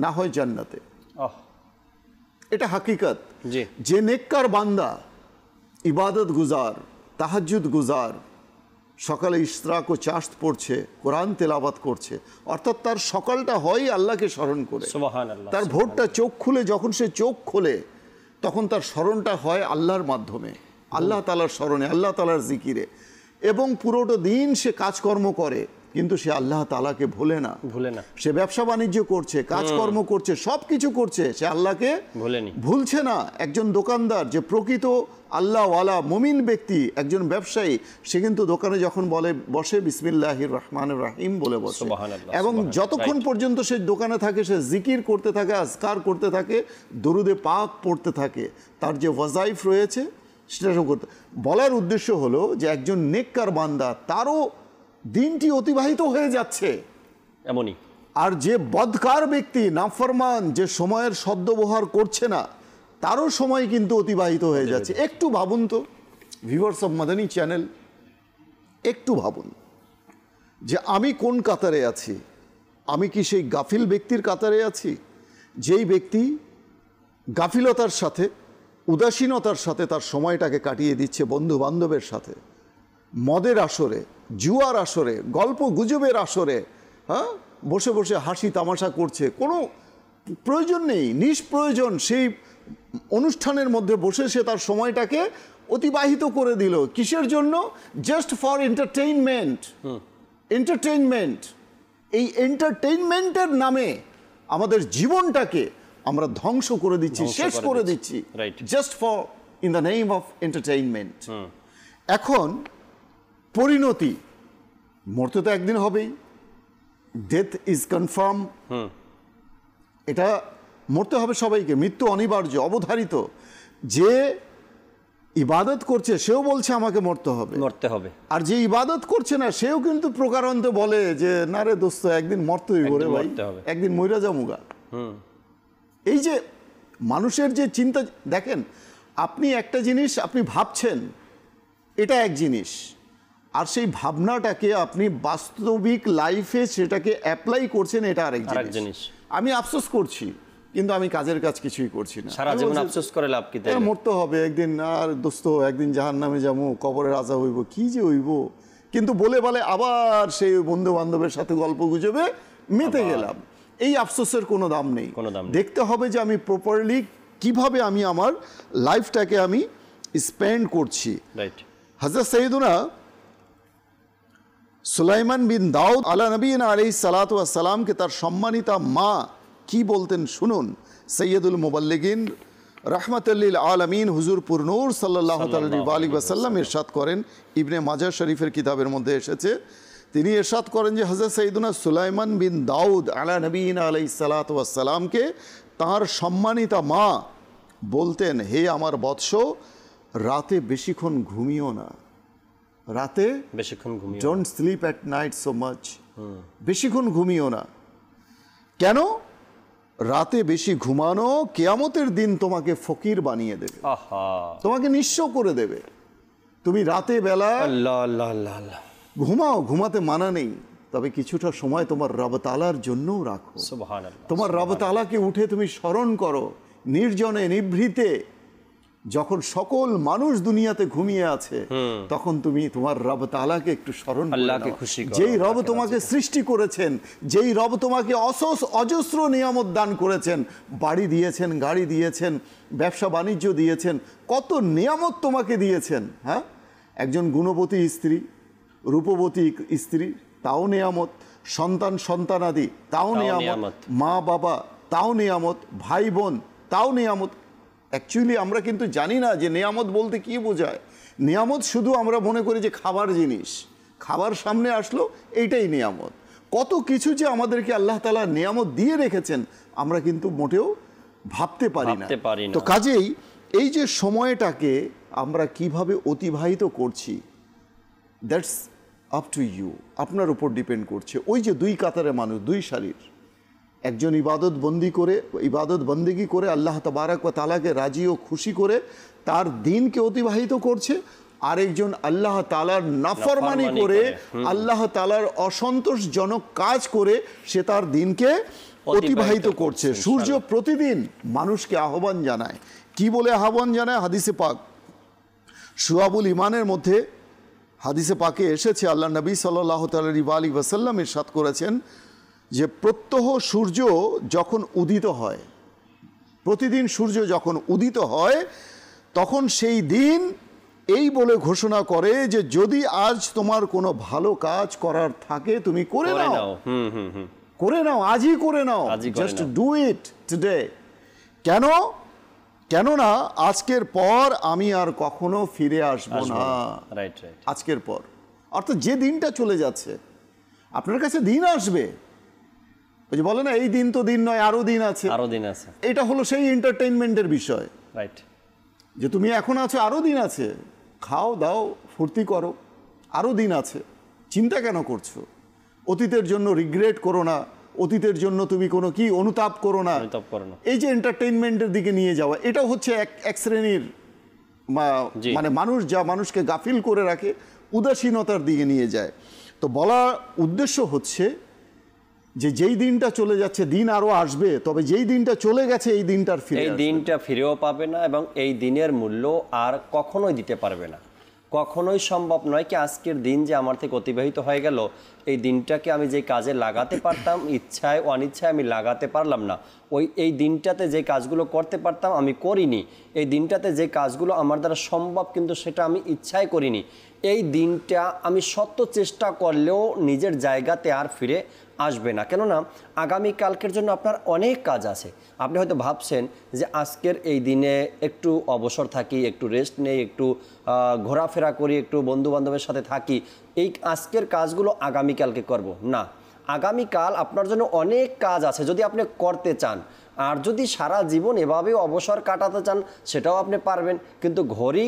না হয় জান্নাতে। এটা হাকিকত। যে নেককার বান্দা, ইবাদত গুজার, তাহাজ্জুদ গুজার, সকালে ইশরাক ও চাশত পড়ছে, কোরআন তেলাওয়াত করছে, অর্থাৎ তার সকালটা হয় আল্লাহকে স্মরণ করে। তার ভোরটা চোখ খুলে, যখন সে চোখ খোলে, তখন তার স্মরণটা হয় আল্লাহর মাধ্যমে, আল্লাহ তাআলার স্মরণে, আল্লাহ তাআলার জিকিরে। এবং পুরোটা দিন সে কাজকর্ম করে, কিন্তু সে আল্লাহ তাআলাকে ভুলে না। সে ব্যবসা বাণিজ্য করছে, কাজকর্ম করছে, সব কিছু করছে, সে আল্লাহকে ভুলছে না। একজন দোকানদার, যে প্রকৃত আল্লাহওয়ালা মুমিন ব্যক্তি, একজন ব্যবসায়ী, সে কিন্তু দোকানে যখন বসে বিসমিল্লাহির রহমানির রহিম বলে বসে, এবং যতক্ষণ পর্যন্ত সে দোকানে থাকে, সে জিকির করতে থাকে, আজকার করতে থাকে, দরুদে পাক পড়তে থাকে, তার যে ওয়াজাইফ রয়েছে সেটা করতে। বলার উদ্দেশ্য হলো যে একজন নেককার বান্দা, তারও দিনটি অতিবাহিত হয়ে যাচ্ছে এমনই। আর যে বদকার ব্যক্তি, নাফরমান, যে সময়ের সদ্ব্যবহার করছে না, তারও সময় কিন্তু অতিবাহিত হয়ে যাচ্ছে। একটু ভাবুন তো ভিউয়ার্স অফ মাদানী চ্যানেল, একটু ভাবুন যে আমি কোন কাতারে আছি। আমি কি সেই গাফিল ব্যক্তির কাতারে আছি, যেই ব্যক্তি গাফিলতার সাথে, উদাসীনতার সাথে তার সময়টাকে কাটিয়ে দিচ্ছে বন্ধু বান্ধবের সাথে, মদের আসরে, জুয়ার আসরে, গল্প গুজবের আসরে, হ্যাঁ, বসে বসে হাসি তামাশা করছে, কোনো প্রয়োজন নেই, নিষ্প্রয়োজন সেই অনুষ্ঠানের মধ্যে বসে সে তার সময়টাকে অতিবাহিত করে দিল। কিসের জন্য? Just for entertainment. এই এন্টারটেইনমেন্টের নামে আমাদের জীবনটাকে আমরা ধ্বংস করে দিচ্ছি, শেষ করে দিচ্ছি, just for in the name of entertainment. এখন পরিণতি, মরতে তো একদিন হবেই, ডেথ ইজ কনফার্ম, এটা মরতে হবে সবাইকে, মৃত্যু অনিবার্য, অবধারিত। যে ইবাদত করছে সেও বলছে আমাকে মরতে হবে, আর যে ইবাদত করছে না সেও কিন্তু প্রকারান্তে বলে যে না রে দোস্ত, একদিন মরতে হইব রে ভাই, একদিন মইরা যামুগা। এই যে মানুষের যে চিন্তা, দেখেন, আপনি একটা জিনিস আপনি ভাবছেন, এটা এক জিনিস, আর সেই ভাবনাটাকে আপনি বাস্তবিক লাইফে সেটাকে অ্যাপ্লাই করছেন, এটা আরেক জিনিস। আমি আফসোস করছি, কিন্তু আমি কাজের কাজ কিছুই করছি না। সারা জীবন আফসোস করে লাভ কি? মরতে হবে একদিন, আর দোস্ত একদিন জাহান্নামে যাবো, কবরে রাজা হইব, কি যে হইব, কিন্তু বলে আবার সেই বন্ধু বান্ধবের সাথে গল্প গুজবে মেতে গেলাম। এই আফসোসের কোনো দাম নেই। দেখতে হবে যে আমি প্রপারলি কিভাবে আমি আমার লাইফটাকে আমি স্পেন্ড করছি। হযরত সাইয়্যিদুনা সুলাইমান বিন দাউদ আলা নবীনা আলাইহিস সালাতু ওয়াস সালামকে তার সম্মানিতা মা কি বলতেন শুনুন। সৈয়দুল মুবাল্লিগিন রাহমাতুল লিল আলামিন হুজুর পুরনূর সাল্লাল্লাহু আলাইহি ওয়াসাল্লাম ইরশাদ করেন, ইবনে মাজাহ শরীফের কিতাবের মধ্যে এসেছে, তিনি ইরশাদ করেন যে হযরত সাইয়্যিদুনা সুলাইমান বিন দাউদ আলা নবীনা আলাইহিস সালাতু ওয়াস সালামকে তার সম্মানিতা মা বলতেন, হে আমার বৎস, রাতে বেশিক্ষণ ঘুমিও না, রাতে বেশিক্ষণ ঘুমিও, don't sleep at night so much, বেশিক্ষণ ঘুমিও না। কেন? রাতে বেশি ঘুমানো কিয়ামতের দিন তোমাকে ফকির বানিয়ে দেবে, তোমাকে নিঃস্ব করে দেবে। তুমি রাতে বেলা ঘুমাও, ঘুমাতে মানা নেই, তবে কিছুটা সময় তোমার রব তাআলার জন্যও রাখো। তোমার রব তাআলাকে উঠে তুমি স্মরণ করো, নির্জনে নিভৃতে যখন সকল মানুষ দুনিয়াতে ঘুমিয়ে আছে, তখন তুমি তোমার রব তাআলাকে একটু স্মরণ করে আল্লাহকে নাও। খুশি করো, যেই রব আল্লাহকে তোমাকে সৃষ্টি করেছেন, যেই রব তোমাকে অজস্র নিয়ামত দান করেছেন, বাড়ি দিয়েছেন, গাড়ি দিয়েছেন, ব্যবসা বাণিজ্য দিয়েছেন, কত নিয়ামত তোমাকে দিয়েছেন। হ্যাঁ, একজন গুণবতী স্ত্রী, রূপবতী স্ত্রী, তাও নিয়ামত, সন্তানাদি তাও নিয়ামত, মা বাবা তাও নিয়ামত, ভাই বোন তাও নিয়ামত। অ্যাকচুয়ালি আমরা কিন্তু জানি না যে নিয়ামত বলতে কী বোঝায়। নিয়ামত শুধু আমরা মনে করি যে খাবার জিনিস, খাবার সামনে আসলো এইটাই নিয়ামত। কত কিছু যে আমাদেরকে আল্লাহ তাআলা নিয়ামত দিয়ে রেখেছেন আমরা কিন্তু মোটেও ভাবতে পারি না। তো কাজেই এই যে সময়টাকে আমরা কিভাবে অতিবাহিত করছি, দ্যাটস আপ টু ইউ, আপনার উপর ডিপেন্ড করছে। ওই যে দুই কাতারে মানুষ, দুই সারির, একজন ইবাদত বন্দেগি করে আল্লাহ তাবারক ওয়া তাআলাকে রাজি ও খুশি করে তার দিনকে অতিবাহিত করছে, আরেকজন আল্লাহ তাআলার নাফরমানি করে আল্লাহ তাআলার অসন্তোষজনক কাজ করে সে তার দিনকে অতিবাহিত করছে। সূর্য প্রতিদিন মানুষকে আহ্বান জানায়। কি বলে আহ্বান জানায়? হাদিসে পাক শুআবুল ঈমানের মধ্যে হাদিসে পাকে এসেছে, আল্লাহ নবী সাল্লাল্লাহু আলাইহি ওয়াসাল্লাম ইরশাদ করেছেন যে প্রত্যহ সূর্য যখন উদিত হয়, প্রতিদিন সূর্য যখন উদিত হয়, তখন সেই দিন এই বলে ঘোষণা করে যে যদি আজ তোমার কোনো ভালো কাজ করার থাকে তুমি করে নাও, করে নাও, আজই করে নাও, জাস্ট ডু ইট টুডে। কেননা আজকের পর আমি আর কখনো ফিরে আসবো না। আজকের পর অর্থাৎ যে দিনটা চলে যাচ্ছে, আপনার কাছে দিন আসবে, ওই যে বলে না এই দিন তো দিন নয়, আরো দিন আছে, এটা হলো সেই এন্টারটেইনমেন্টের বিষয়, যে তুমি এখন আছো, আরো দিন আছে, খাও দাও ফুর্তি করো, আরো দিন আছে, চিন্তা কেন করছো? অতীতের জন্য রিগ্রেট করো না, অতীতের জন্য তুমি কোনো কি অনুতাপ করো না। এই যে এন্টারটেইনমেন্টের দিকে নিয়ে যাওয়া, এটা হচ্ছে এক শ্রেণীর মানে মানুষ যা মানুষকে গাফিল করে রাখে, উদাসীনতার দিকে নিয়ে যায়। তো বলার উদ্দেশ্য হচ্ছে যে যেই দিনটা চলে যাচ্ছে, দিন আরো আসবে, তবে যেই দিনটা চলে গেছে এই দিনটার দিনটা ফিরেও পাবে না, এবং এই দিনের মূল্য আর কখনোই দিতে পারবে না। কখনোই সম্ভব নয় কি আজকের দিন যে আমার থেকে অতিবাহিত হয়ে গেল, এই দিনটাকে আমি যে কাজে লাগাতে পারতাম, ইচ্ছায় অনিচ্ছায় আমি লাগাতে পারলাম না। এই দিনটাতে যে কাজগুলো করতে পারতাম আমি করিনি, এই দিনটাতে যে কাজগুলো আমার দ্বারা সম্ভব কিন্তু সেটা আমি ইচ্ছায় করিনি। এই দিনটা আমি শত চেষ্টা করলেও নিজের জায়গাতে আর ফিরে আসবে না। কেননা আগামীকালকের জন্য আপনার অনেক কাজ আছে। আপনি হয়তো ভাবছেন যে আজকের এই দিনে একটু অবসর থাকি, একটু রেস্ট নেই, একটু ঘোরাফেরা করি, একটু বন্ধুবান্ধবের সাথে থাকি, এই আজকের কাজগুলো আগামীকালকে করব না। আগামীকাল আপনার জন্য অনেক কাজ আছে যদি আপনি করতে চান। আর যদি সারা জীবন এভাবেই অবসর কাটাতে চান সেটাও আপনি পারবেন, কিন্তু ঘড়ি,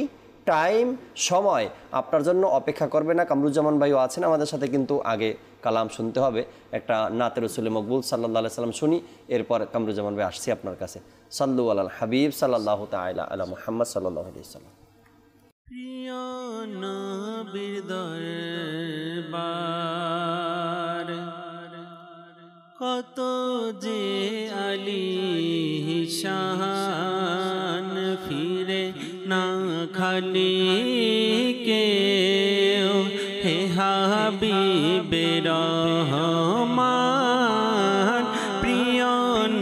টাইম, সময় আপনার জন্য অপেক্ষা করবে না। কামরুজ্জামান ভাইও আছেন আমাদের সাথে, কিন্তু আগে কালাম শুনতে হবে, একটা নাতে রসুলে মকবুল সাল্লাল্লাহু আলাইহি সাল্লাম শুনি, এরপর কামরুজ্জামান ভাই আসছি আপনার কাছে। সাল্লু আলাল হাবিব সাল্লাল্লাহু তাআলা আলা মুহাম্মদ সাল্লাল্লাহু আলাইহি ওয়াসাল্লাম। প্রিয় নবীর দরবার কত যে আলিশান, ফিরে না খালি কেউ, হে হাবিবে রহমান, প্রিয়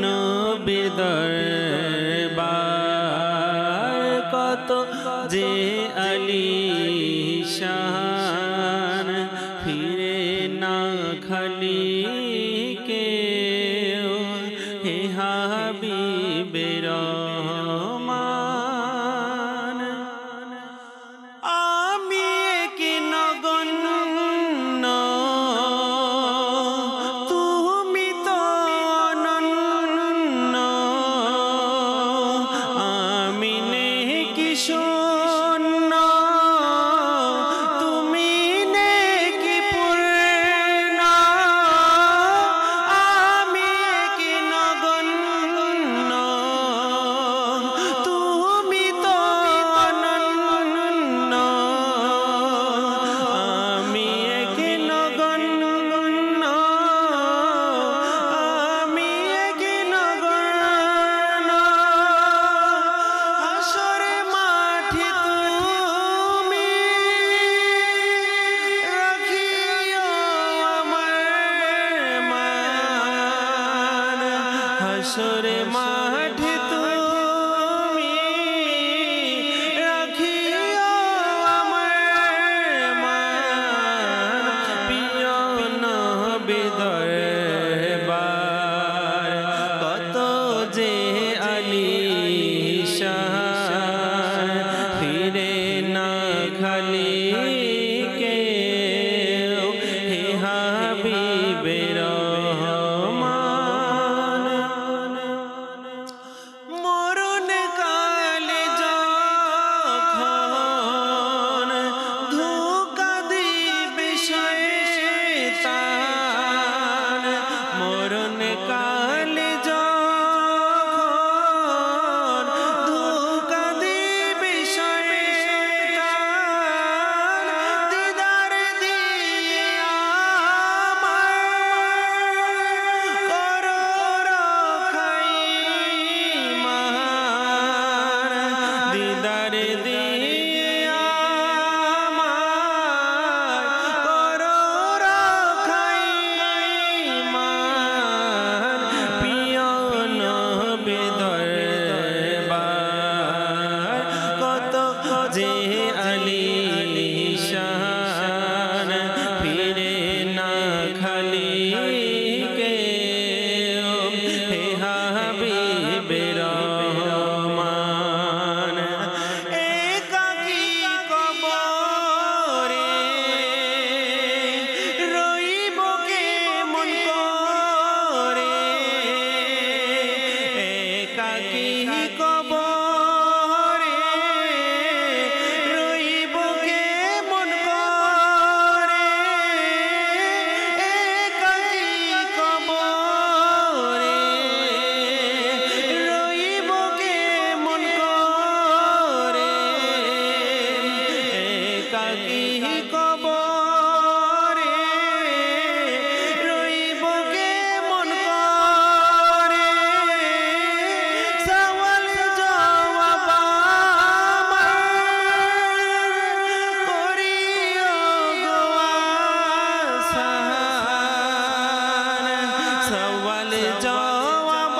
নবীর দরবার কত যে আলিশান, ফিরে না খালি কেউ, হে হাবিবে রহমান। আমি কি নগণ্য, তুমি তো অনন্য, আমি নে কি শূন্য, তুমি নে কি পূর্ণ, আমি কি নগণ্য, হাসরে মাঠে তুমি রাখিও আমার মান, প্রিয় নবী দরবার কত যে আলিশান, ফিরে না খালি কেউ হে হাবিবে রহমান। মরণ কালে যখন ধোঁকা দিবে শয়তান, মরণ কালে যখন ধোঁকা দিবে শয়তান, দিদার দিয়ে আমার করো রখাই মান, দিদার দিয়ে আমার করো রখাই মান, প্রিয় নবী দরবার কত যে আলিশান, ফিরে না খালি কেউ হে হাবিবে রহমান। একাকী কবরে রইব কেমন করে, একাকী কবরে রইব কেমন করে, একাকী কবরে রইব কেমন করে, একাকী কবরে রইব কেমন করে, সওয়াল জবাব আমার করিও গো আসান, সওয়াল জবাব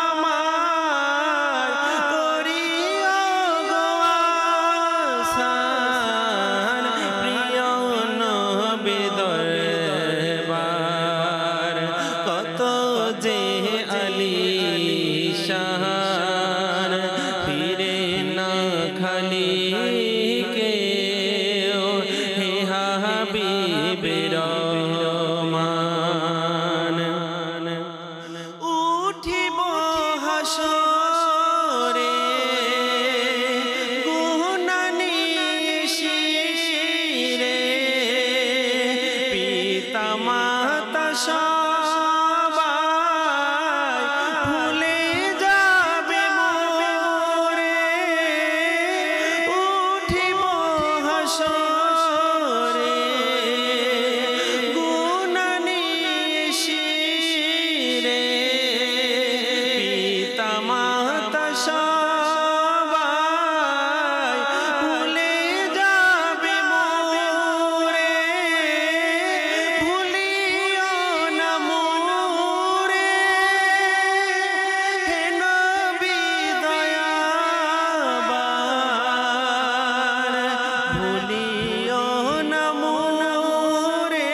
আমার করিও গো আসান, প্রিয় নবী দরবার কত যে আলিশান, ফিরে না খালি কেউ হে হাবিবে রহমান। উঠিব হাসরে গুনানি শিরে, পিতা মাতা সবাই ভুলে যাবে মোরে, উঠিব হাসরে গুনানি শিরে, পিতা মাতা সবাই ভুলে যাবে মোরে, ভুলিও না মোরে হে নবী দয়াবান, ভুলিও না মোরে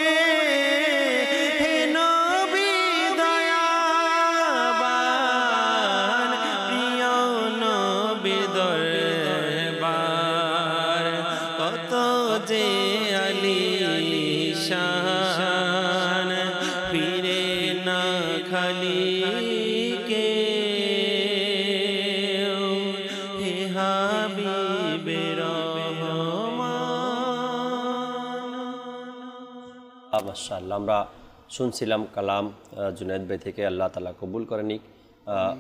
হে নবী দয়াবান, প্রিয় নবী দরবার কত যে আলিশান, ফিরে না খালি কেউ হে হাবিবে রহমান। মাশাআল্লাহ, আমরা শুনছিলাম কালাম জুনায়েদ ভাই থেকে, আল্লাহ তাআলা কবুল করে নিক।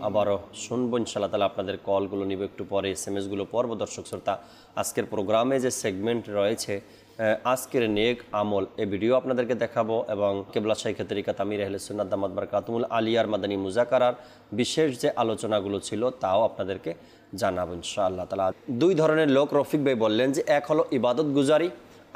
আবারও শুনবো ইনশাআল্লাহ তাআলা, আপনাদের কলগুলো নিব একটু পরে, এসএমএসগুলো পড়বো। দর্শক শ্রোতা, আজকের প্রোগ্রামে যে সেগমেন্ট রয়েছে আজকের নেক আমল, এই ভিডিও আপনাদেরকে দেখাবো এবং কেবলা শাইখে তরিকাত আমির আহলে সুন্নাত দামাত বারকাতুহুল আলিয়ার মাদানী মুজাকারার বিশেষ যে আলোচনাগুলো ছিল তাও আপনাদেরকে জানাবো ইনশাআল্লাহ তাআলা। দুই ধরনের লোক রফিক ভাই বললেন যে এক হলো ইবাদত গুজারি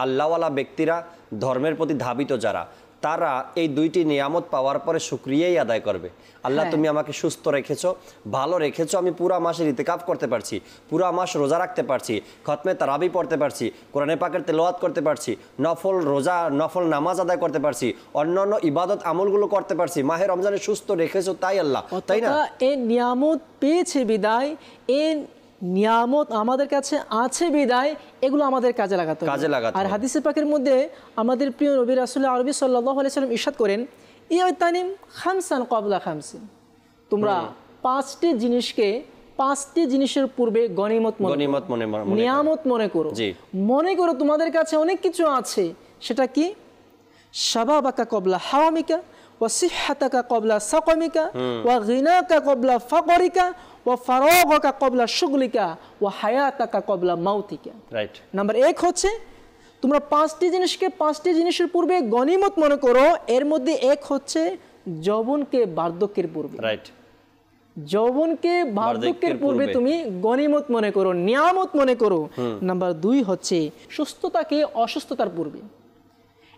আল্লাহওয়ালা ব্যক্তিরা, ধর্মের প্রতি ধাবিত যারা, তারা এই দুইটি নিয়ামত পাওয়ার পরে শুকরিয়াই আদায় করবে। আল্লাহ তুমি আমাকে সুস্থ রেখেছো, ভালো রেখেছো, আমি পুরা মাসের ইতিকাফ করতে পারছি, পুরা মাস রোজা রাখতে পারছি, খতমে তারাবি পড়তে পারছি, কোরআনে পাকের তেলাওয়াত করতে পারছি, নফল রোজা নফল নামাজ আদায় করতে পারছি, অন্যান্য ইবাদত আমলগুলো করতে পারছি, মাহে রমজানে সুস্থ রেখেছো তাই আল্লাহ, তাই না? এই নিয়ামত পেয়েছে বিদায়, এই নিয়ামত আমাদের কাছে আছে বিদায় এগুলো আমাদের কাজে লাগাতে হবে। আর হাদিসে পাকের মধ্যে আমাদের প্রিয় নবী রাসূল আরবি সাল্লাল্লাহু আলাইহি সাল্লাম ইরশাদ করেন, ইয়াতানিম খামসান ক্বাবলা খামসিন, তোমরা পাঁচটি জিনিসকে পাঁচটি জিনিসের পূর্বে গনিমত নিয়ামত মনে করো। মনে করো তোমাদের কাছে অনেক কিছু আছে, সেটা কি? শাবাবাকা ক্বাবলা হারামিকা ওয়া সিহহাতাকা ক্বাবলা সাকামিকা ওয়া গিনাকা ক্বাবলা ফাকরিকা ওয়া ফারাগাকা ক্বাবলা শুগলিকা ওয়া হায়াতাকা ক্বাবলা মাউতিকা। রাইট। নাম্বার 1 হচ্ছে তোমরা পাঁচটি জিনিসকে পাঁচটি জিনিসের পূর্বে গনিমত মনে করো। এর মধ্যে 1 হচ্ছে যৌবনকে বার্ধক্যের পূর্বে। রাইট। যৌবনকে বার্ধক্যের পূর্বে তুমি গনিমত মনে করো, নিয়ামত মনে করো। নাম্বার 2 হচ্ছে সুস্থতাকে অসুস্থতার পূর্বে।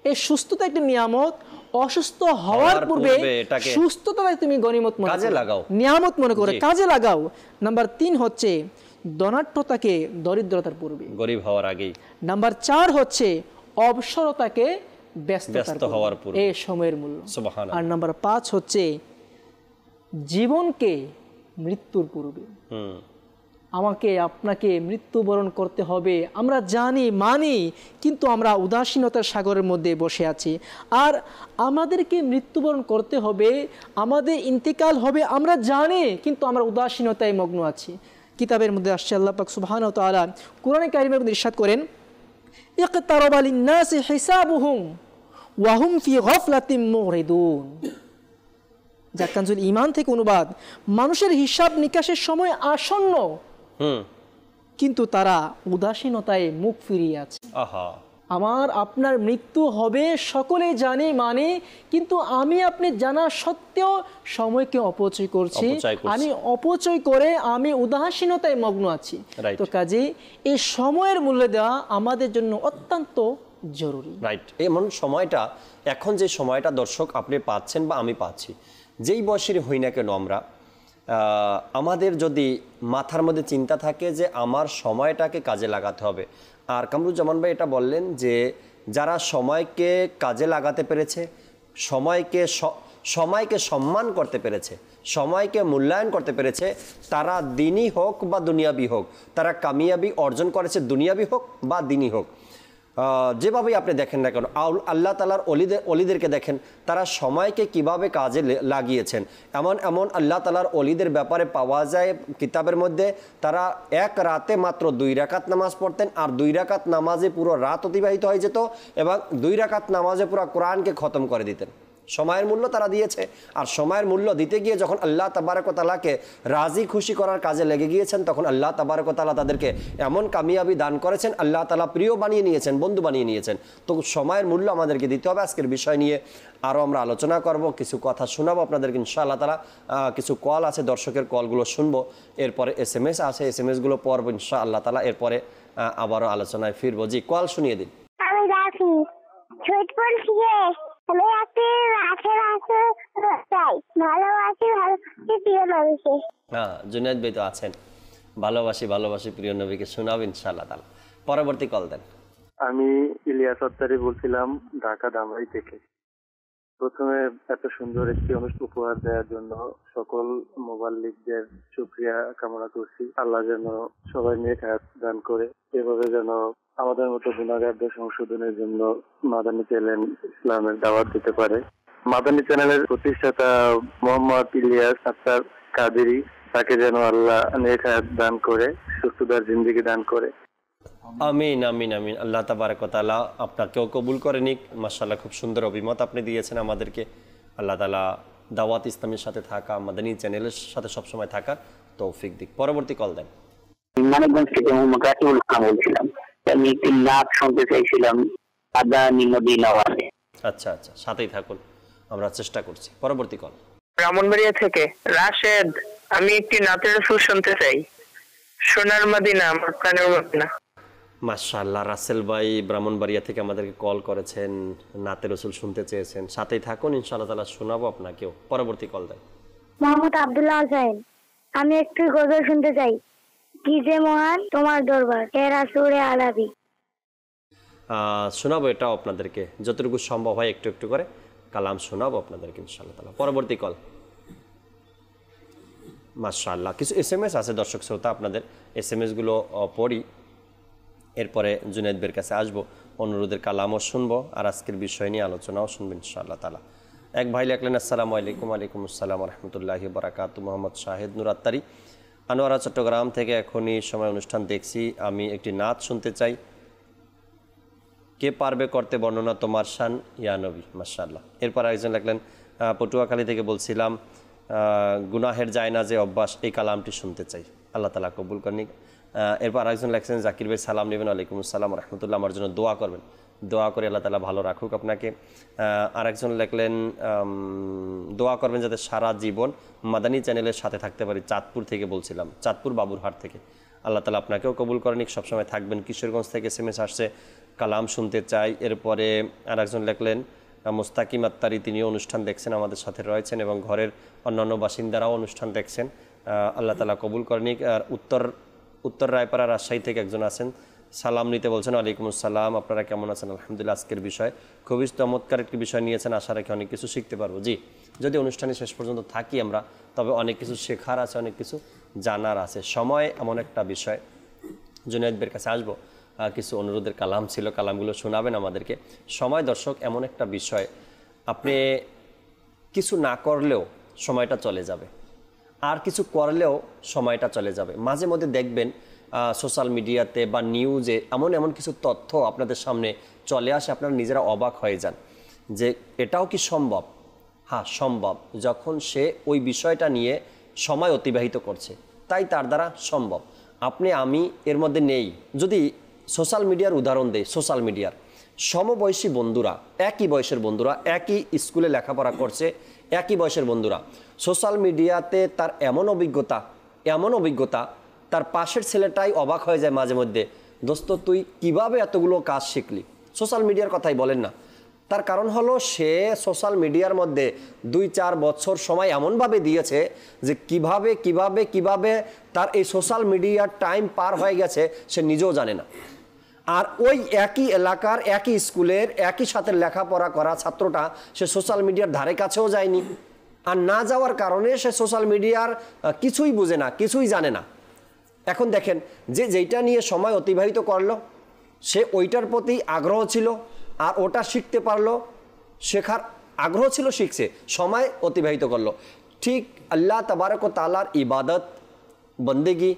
এই সুস্থতা একটা নিয়ামত, অসুস্থ হওয়ার পূর্বে সুস্থতাকে তুমি গনিমত মনে কাজে লাগাও, নিয়ামত মনে করে কাজে লাগাও। নাম্বার 3 হচ্ছে ধনাঢ্যতাকে দরিদ্রতার পূর্বে, গরিব হওয়ার আগেই। নাম্বার 4 হচ্ছে অবসরতাকে ব্যস্ত হওয়ার পূর্বে, এই সময়ের মূল্য। সুবহানাল্লাহ। আর নাম্বার 5 হচ্ছে জীবনকে মৃত্যুর পূর্বে। আমাকে আপনাকে মৃত্যুবরণ করতে হবে আমরা জানি মানি, কিন্তু আমরা উদাসীনতার সাগরের মধ্যে বসে আছি। আর আমাদেরকে মৃত্যুবরণ করতে হবে, আমাদের ইন্তেকাল হবে আমরা জানি, কিন্তু আমরা উদাসীনতায় মগ্ন আছি। কিতাবের মধ্যে আসছে আল্লাহ পাক সুবহানাহু ওয়া তাআলা কোরআনে কারীমের মধ্যে ইরশাদ করেন, ইকতারাবা লিন-নাসি হিসাবুহুম ওয়া হুম ফি গাফলাতিন মুরিদুন। জাকাতুল ঈমান থেকে অনুবাদ, মানুষের হিসাব নিকাশের সময় আসন্ন, কিন্তু তারা উদাসীনতায় মুখ ফিরিয়ে আছে। আমার আপনার মৃত্যু হবে সকলে জানে মানে, কিন্তু আমি আপনি জানা সত্ত্বেও সময়কে অপচয় করছি, আমি অপচয় করে আমি উদাসীনতায় মগ্ন আছি। তো কাজে এই সময়ের মূল্য দেওয়া আমাদের জন্য অত্যন্ত জরুরি। রাইট। এমন সময়টা, এখন যে সময়টা দর্শক আপনি পাচ্ছেন বা আমি পাচ্ছি, যেই বয়সের হই না কেন আমরা, আমাদের যদি মাথার মধ্যে চিন্তা থাকে যে আমার সময়টাকে কাজে লাগাতে হবে। আর কামরুজ্জামান ভাই এটা বললেন যে যারা সময়কে কাজে লাগাতে পেরেছে, সময়কে সম্মান করতে পেরেছে, সময়কে মূল্যায়ন করতে পেরেছে, তারা দিনই হোক বা দুনিয়াবি হোক, তারা কামিয়াবি অর্জন করেছে, দুনিয়াবি হোক বা দিনই হোক। যেভাবেই আপনি দেখেন না কেন, আল্লাহ তাআলার অলিদেরকে দেখেন, তারা সময়কে কিভাবে কাজে লাগিয়েছেন। এমন আল্লাহ তাআলার অলিদের ব্যাপারে পাওয়া যায় কিতাবের মধ্যে, তারা এক রাতে মাত্র 2 রাকাত নামাজ পড়তেন, আর 2 রাকাত নামাজে পুরো রাত অতিবাহিত হয়ে যেত, এবং 2 রাকাত নামাজে পুরো কোরআনকে খতম করে দিতেন। সময়ের মূল্য তারা দিয়েছে। আর সময়ের মূল্য দিতে গিয়ে যখন আল্লাহ তাবারক ওয়া তাআলাকে রাজি খুশি করার কাজে লেগে গিয়েছেন, তখন আল্লাহ তাবারক ওয়া তাআলা তাদেরকে এমন কামিয়াবি দান করেছেন, আল্লাহ তাআলা প্রিয় বানিয়ে নিয়েছেন, বন্ধু বানিয়ে নিয়েছেন। তো সময়ের মূল্য আমাদেরকে দিতে হবে। আজকের বিষয় নিয়ে আরও আমরা আলোচনা করব, কিছু কথা শোনাবো আপনাদেরকে ইনশাআল্লাহ তাআলা। কিছু কল আছে, দর্শকের কলগুলো শুনবো, এরপরে SMS আছে, SMS-গুলো পড়বো ইনশাআল্লাহ তাআলা, এরপরে আবারও আলোচনায় ফিরবো। জি, কল শুনিয়ে দিন। আমি রাখি ছোটপন থেকে আমি রাতে চাই ভালোবাসি প্রিয় নবীকে। হ্যাঁ, জুনায়েদ ভাই তো আছেন, ভালোবাসি প্রিয় নবীকে শোনাব ইনশাআল্লাহ তাআলা। পরবর্তী কল দেন। আমি ইলিয়াস আত্তারি বলছিলাম ঢাকা ধামরাই থেকে। প্রথমে এত সুন্দর একটি অনুষ্ঠান উপহার দেওয়ার জন্য সকল মোবাল্লিকদের শুকরিয়া কামনা করছি। আল্লাহ যেন সবাই নেক হায়াত দান করে, এভাবে যেন আমাদের মতো গুনাহগারদের সংশোধনের জন্য মাদানী চ্যানেল ইসলামের দাওয়াত দিতে পারে। মাদানী চ্যানেলের প্রতিষ্ঠাতা মোহাম্মদ ইলিয়াস আত্তার কাদেরী, তাকে যেন আল্লাহ নেক হায়াত দান করে, সুস্থতার জিন্দেগি দান করে। আমিন আমিন আমিন। আল্লাহ তাবারক ওয়া তাআলা আপনাকেও কবুল করে নিক। মাশাআল্লাহ, খুব সুন্দর অভিমত আপনি দিয়েছেন আমাদেরকে। আল্লাহ তাআলা দাওয়াত ইসলামের সাথে থাকা, মাদানী চ্যানেলের সাথে সবসময় থাকার তৌফিক দিক। পরবর্তী কল দেন। মানিকগঞ্জ থেকে মোহাম্মদ রাকিবুল ইসলাম বলছিলাম। আমি একটি নাচ শুনতে চাইছিলাম আদানি মদিনা ওয়ালে। আচ্ছা, সাথেই থাকুন, আমরা চেষ্টা করছি। পরবর্তী কল। ব্রাহ্মণবাড়িয়া থেকে রাশেদ, আমি একটি নাতের সুর শুনতে চাই। সোনার মদিনা আমার প্রাণের মদিনা। মাশাআল্লাহ, রাসেল ভাই ব্রাহ্মণবাড়িয়া থেকে আমাদেরকে কল করেছেন, নাতে রসুল শুনতে চেয়েছেন। সাথেই থাকুন, ইনশাআল্লাহ তাআলা শোনাবো আপনাকেও। পরবর্তী কল দেয় মোহাম্মদ আব্দুল্লাহ হোসেন। আমি একটু গজল শুনতে চাই। কি যে মহান তোমার দরবার, এ রাসূলে আলাবি। শোনাবো এটাও আপনাদেরকে, যতটুকু সম্ভব হয় একটু একটু করে কালাম শোনাবো আপনাদেরকে ইনশাআল্লাহ তাআলা। পরবর্তী কল। মাশাআল্লাহ, কিছু SMS আছে দর্শক শ্রোতা, আপনাদের SMS গুলো পড়ি, এরপরে জুনায়েদ ভাইয়ের কাছে আসবো, অনুরোধের কালামও শুনবো, আর আজকের বিষয় নিয়ে আলোচনাও শুনবেন ইনশাআল্লাহ তাআলা। এক ভাই লেখলেন, আসসালামু আলাইকুম। ওয়ালাইকুম আসসালাম ওয়া রাহমাতুল্লাহি ওয়া বারাকাতুহু। মোহাম্মদ শাহিদ নূর আত্তারি, আনোয়ারা, চট্টগ্রাম থেকে এখনই সময় অনুষ্ঠান দেখছি। আমি একটি নাত শুনতে চাই। কে পারবে করতে বর্ণনা তোমার শান ইয়া নবী। মাশাআল্লাহ। এরপর একজন লিখলেন, পটুয়াখালী থেকে বলছিলাম, গুনাহের যায় না যে অভ্যাস, এই কালামটি শুনতে চাই, আল্লাহ তাআলা কবুল করেন। এরপর আরেকজন লিখছেন, জাকির ভাই সালাম নেবেন, ওয়ালাইকুম আসসালাম ওয়া রাহমাতুল্লাহ, আমার জন্য দোয়া করবেন, দোয়া করে আল্লাহ তাআলা ভালো রাখুক আপনাকে। আরেকজন লিখলেন, দোয়া করবেন যাতে সারা জীবন মাদানী চ্যানেলের সাথে থাকতে পারি। চাঁদপুর থেকে বলছিলাম, চাঁদপুর বাবুরহাট থেকে। আল্লাহ তাআলা আপনাকেও কবুল করেন, সবসময় থাকবেন। কিশোরগঞ্জ থেকে SMS আসছে, কালাম শুনতে চাই। এরপরে আরেকজন লিখলেন, মুস্তাকিম আত্তারি, তিনিও অনুষ্ঠান দেখছেন, আমাদের সাথে রয়েছেন এবং ঘরের অন্যান্য বাসিন্দারাও অনুষ্ঠান দেখছেন, আল্লাহ তাআলা কবুল করেন। আর উত্তর রায়পাড়া রাজশাহী থেকে একজন আছেন, সালাম নিতে বলছেন। ওয়ালাইকুম আসসালাম, আপনারা কেমন আছেন? আলহামদুলিল্লাহ। আজকের বিষয় খুবই চমৎকার একটি বিষয় নিয়েছেন, আশা রাখি অনেক কিছু শিখতে পারবো। জি, যদি অনুষ্ঠানে শেষ পর্যন্ত থাকি আমরা, তবে অনেক কিছু শেখার আছে, অনেক কিছু জানার আছে। সময় এমন একটা বিষয়, জুনায়েদ ভাইয়ের কাছে আসবো, কিছু অনুরোধের কালাম ছিল, কালামগুলো শোনাবেন আমাদেরকে। সময় দর্শক এমন একটা বিষয়, আপনি কিছু না করলেও সময়টা চলে যাবে, আর কিছু করলেও সময়টা চলে যাবে। মাঝে মধ্যে দেখবেন সোশ্যাল মিডিয়াতে বা নিউজে এমন এমন কিছু তথ্য আপনাদের সামনে চলে আসে, আপনারা নিজেরা অবাক হয়ে যান যে এটাও কি সম্ভব? হ্যাঁ, সম্ভব, যখন সে ওই বিষয়টা নিয়ে সময় অতিবাহিত করছে, তাই তার দ্বারা সম্ভব। আমি এর মধ্যে নেই। যদি সোশ্যাল মিডিয়ার উদাহরণ দেয়, সোশ্যাল মিডিয়ার সমবয়সী বন্ধুরা, একই বয়সের বন্ধুরা, একই স্কুলে লেখাপড়া করছে, একই বয়সের বন্ধুরা, সোশ্যাল মিডিয়াতে তার এমন অভিজ্ঞতা তার পাশের ছেলেটাই অবাক হয়ে যায় মাঝে মধ্যে, দোস্ত তুই কিভাবে এতগুলো কাজ শিখলি? সোশ্যাল মিডিয়ার কথাই বলেন না। তার কারণ হলো সে সোশ্যাল মিডিয়ার মধ্যে 2-4 বছর সময় এমনভাবে দিয়েছে যে কিভাবে তার এই সোশ্যাল মিডিয়ার টাইম পার হয়ে গেছে সে নিজেও জানে না। আর ওই একই এলাকার, একই স্কুলের, একই সাথে লেখাপড়া করা ছাত্রটা সে সোশ্যাল মিডিয়ার ধারে কাছেও যায়নি, আর না যাওয়ার কারণে সে সোশ্যাল মিডিয়ার কিছুই বুঝে না, কিছুই জানে না। এখন দেখেন, যেইটা নিয়ে সময় অতিবাহিত করলো, সে ওইটার প্রতি আগ্রহ ছিল, আর ওটা শিখতে পারলো, শেখার আগ্রহ ছিল, শিখছে, সময় অতিবাহিত করলো। ঠিক আল্লাহ তাবারক ওয়া তাআলার ইবাদত বন্দেগি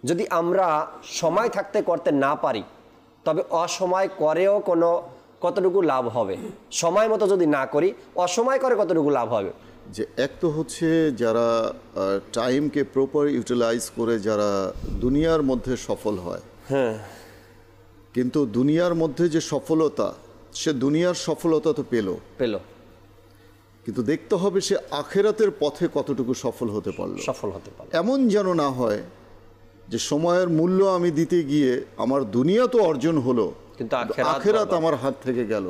যদি আমরা সময় থাকতে করতে না পারি, তবে অসময় করেও কতটুকু লাভ হবে? সময় মতো যদি না করি, অসময় করে কতটুকু লাভ হবে? যে এক তো হচ্ছে যারা টাইমকে প্রপার ইউটিলাইজ করে যারা দুনিয়ার মধ্যে সফল হয়, হ্যাঁ, কিন্তু দুনিয়ার মধ্যে যে সফলতা, সে দুনিয়ার সফলতা তো পেল, কিন্তু দেখতে হবে সে আখেরাতের পথে কতটুকু সফল হতে পারলো। এমন যেন না হয় যে সময়ের মূল্য আমি দিতে গিয়ে আমার দুনিয়া তো অর্জন হলো, কিন্তু আখেরাত আমার হাত থেকে গেল।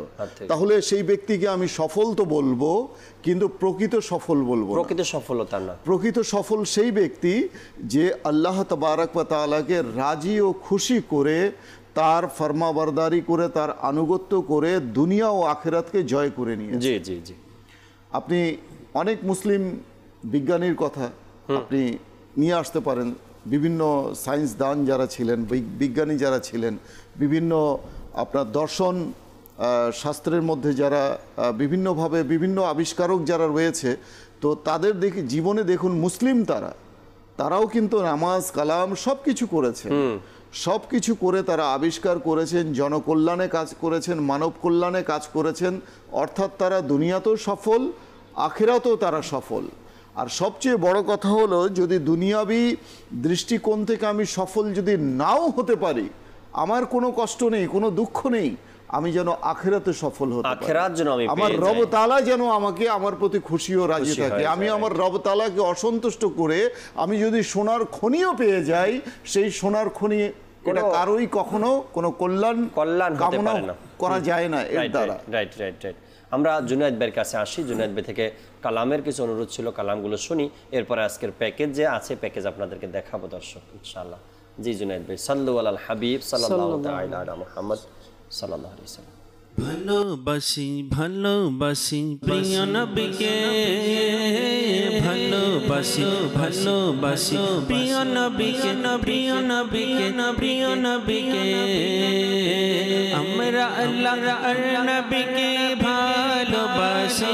তাহলে সেই ব্যক্তিকে আমি সফল তো বলবো, কিন্তু প্রকৃত সফল বলবো। প্রকৃত সফলতা না, প্রকৃত সফল সেই ব্যক্তি যে আল্লাহ তাবারক ওয়া তাআলাকে রাজি ও খুশি করে, তার ফরমাবরদারি করে, তার আনুগত্য করে দুনিয়া ও আখেরাতকে জয় করে নিয়ে। জি জি জি। আপনি অনেক মুসলিম বিজ্ঞানীর কথা আপনি নিয়ে আসতে পারেন, বিভিন্ন সায়েন্সদান যারা ছিলেন, বিজ্ঞানী যারা ছিলেন, বিভিন্ন আপনার দর্শন শাস্ত্রের মধ্যে যারা বিভিন্নভাবে বিভিন্ন আবিষ্কারক যারা রয়েছে, তো তাদের জীবনে দেখুন মুসলিম তারাও কিন্তু নামাজ কালাম সব কিছু করেছে, সব কিছু করে তারা আবিষ্কার করেছেন, জনকল্যাণে কাজ করেছেন, মানব কল্যাণে কাজ করেছেন, অর্থাৎ তারা দুনিয়াতেও সফল, আখিরাতেও তারা সফল। আর সবচেয়ে বড় কথা হলো, যদি দুনিয়াবি দৃষ্টিকোণ থেকে আমি সফল যদি নাও হতে পারি, আমার কোনো কষ্ট নেই, কোনো দুঃখ নেই, আমি যেন আখিরাতে সফল হতে পারি, আমার রব তাআলা যেন আমাকে আমার প্রতি খুশি ও রাজি থাকে। আমি আমার রব তাআলাকে অসন্তুষ্ট করে আমি যদি সোনার খনিও পেয়ে যাই, সেই সোনার খনি এটা কারোই কখনো কোনো কল্যাণ হতে কামনা পারে না করা যায় না এর দ্বারা। Right right right. আমরা জুনায়েদ ভাইয়ের কাছে আসি। জুনায়েদ ভাই থেকে কালামের কিছু অনুরোধ ছিল, কালামগুলো শুনি, এরপরে আজকের প্যাকেজ যে আছে প্যাকেজ আপনাদেরকে দেখাবো দর্শক ইনশাআল্লাহ। জি জুনায়েদ ভাই, সাল্লু আলাল হাবিব সাল্লাল্লাহু তাআলা আলা মুহাম্মদ সাল্লাল্লাহু আলাইহি ওয়াসাল্লাম। ভালোবাসি ভালোবাসি প্রিয় নবীকে, ভালোবাসি ভালোবাসি প্রিয় নবীকে, প্রিয় নবীকে, প্রিয় নবীকে। আমরা আল্লাহর নবীকে ভালোবাসি,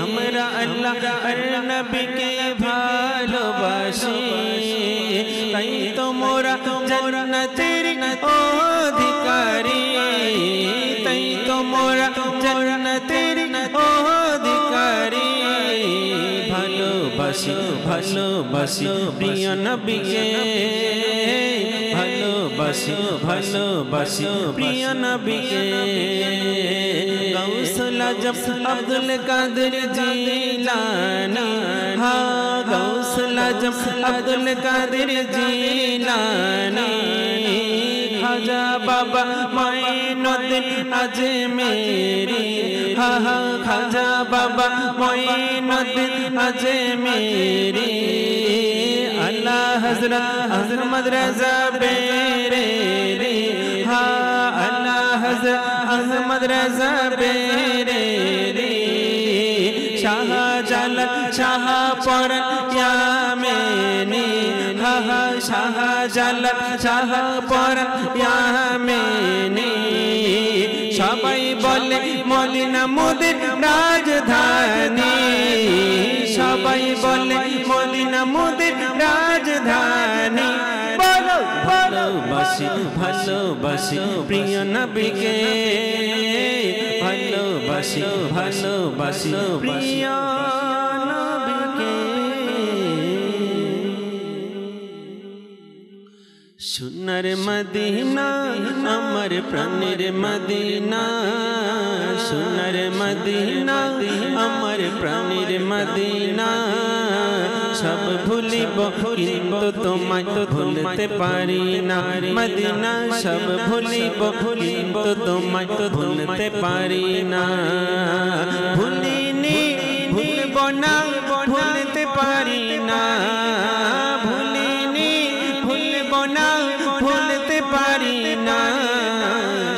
আমরা আল্লাহর নবীকে ভালোবাসি, তাই তো মোরা জান্নাতের অধিকারী, তাই তো মোরা জান্নাতের অধিকারী। ভালোবাসি ভালোবাসি প্রিয় নবীকে, ভালোবাসি ভালোবাসি প্রিয় নবীকে। গাউসুল আজম আব্দুল কাদের জিলানী, হ্যাঁ গাউসুল আজম আব্দুল কাদের জিলানী। খাজা বাবা মাইনুদ্দিন আজমেরি, হ্যাঁ হ্যাঁ খাজা বাবা মাইনুদ্দিন আজমেরি। আল্লাহ হযরত আহমদ রাজা বেরেলি, হ্যাঁ আল্লাহ হযরত আহমদ রাজা বেরেলি। শাহজালাল শাহপরান ইয়ামেনি, হ্যাঁ হ্যাঁ শাহজালাল শাহপরান ইয়ামেনি। সবাই বলে মদিনা মোদের রাজধানী, সবাই বলে মদিনা মোদের রাজধানী। ভালোবাসি ভালোবাসি প্রিয় নবীকে, ভালোবাসি ভালোবাসি প্রিয় নবীকে। সোনার মদিনা আমার প্রাণের মদিনা, সোনার মদিনা আমার প্রাণের মদিনা। সব ভুলিব কিন্তু তোমায় তো ভুলতে পারি না মদিনা, সব ভুলিব কিন্তু তোমায় তো ভুলতে পারি না। ভুলিনি ভুলব না ভুলতে পারি না, ভুলিনি ভুলব না ভুলতে পারি না।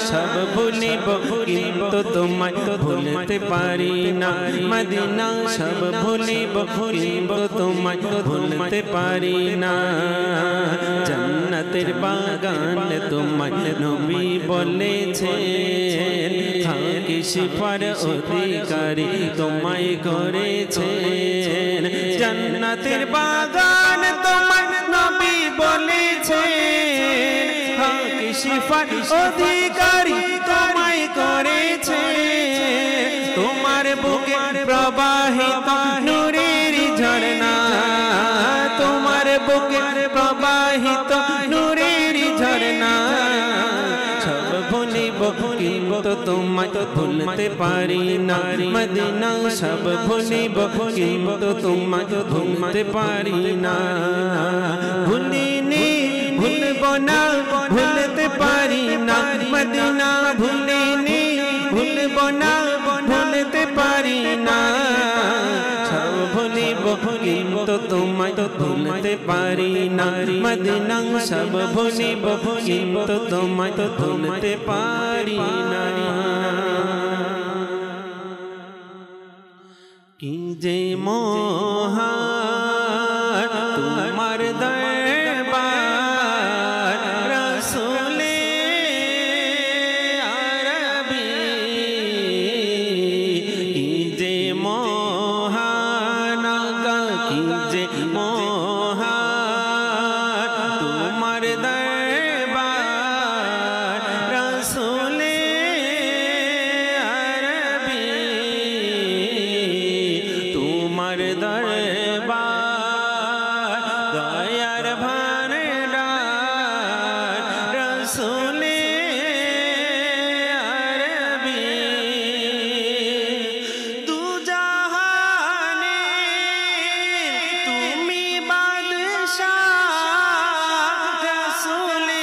সব ভুলিব কিন্তু তোমায় তো ভুলতে পারি না মদিনা, সব ভুলিব কিন্তু তোমায় তো ভুলতে পারি না। জান্নাতের বাগান তোমায় নবী বলেছেন, খাকি শিফার অধিকারী তোমায় করেছেন। জান্নাতের বাগান তোমায় নবী বলেছেন, খাকি শিফার অধিকারী তোমায় করেছেন। তোমার বুকে প্রবাহিত নূরের ঝরনা, তোমার বুকে প্রবাহিত নূরের ঝরনা। সব ভুলিব কিন্তু তোমায় তো ভুলতে পারি না মদিনা, সব ভুলিব কিন্তু তোমায় তো ভুলতে পারি না। ভুলিনি ভুলব না ভুলতে পারি না মদিনা, ভুলিনি ভুলব না ভুলতে পারি না। সব ভুলিব কিন্তু তোমায় তো ভুলতে পারি না মদিনা, সব ভুলিব কিন্তু তোমায় তো ভুলতে পারি না। কি যে মহান তোমার দরবার রাসূলে আরবী, কি যে মহান কি যে মহান তোমার দরবার রাসূলে আরবী। তোমার দরবার দয়ার ভান্ডার রাসূলে আরবী। দু জাহানে তুমি বাদশাহ রাসূলে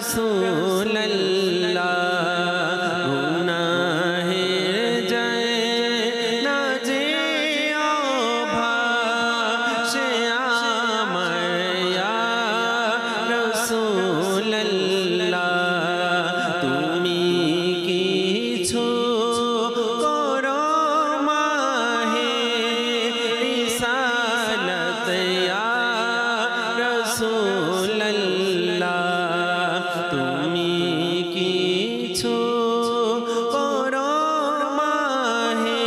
রসুল্লাহ গুনাহের যায় না যে অভাসে আমার ইয়া রসুল্লাহ তুমি কিছু করো মাহে রিসালাত ইয়া রসুল্লাহ তুমি কিছু করো মাহে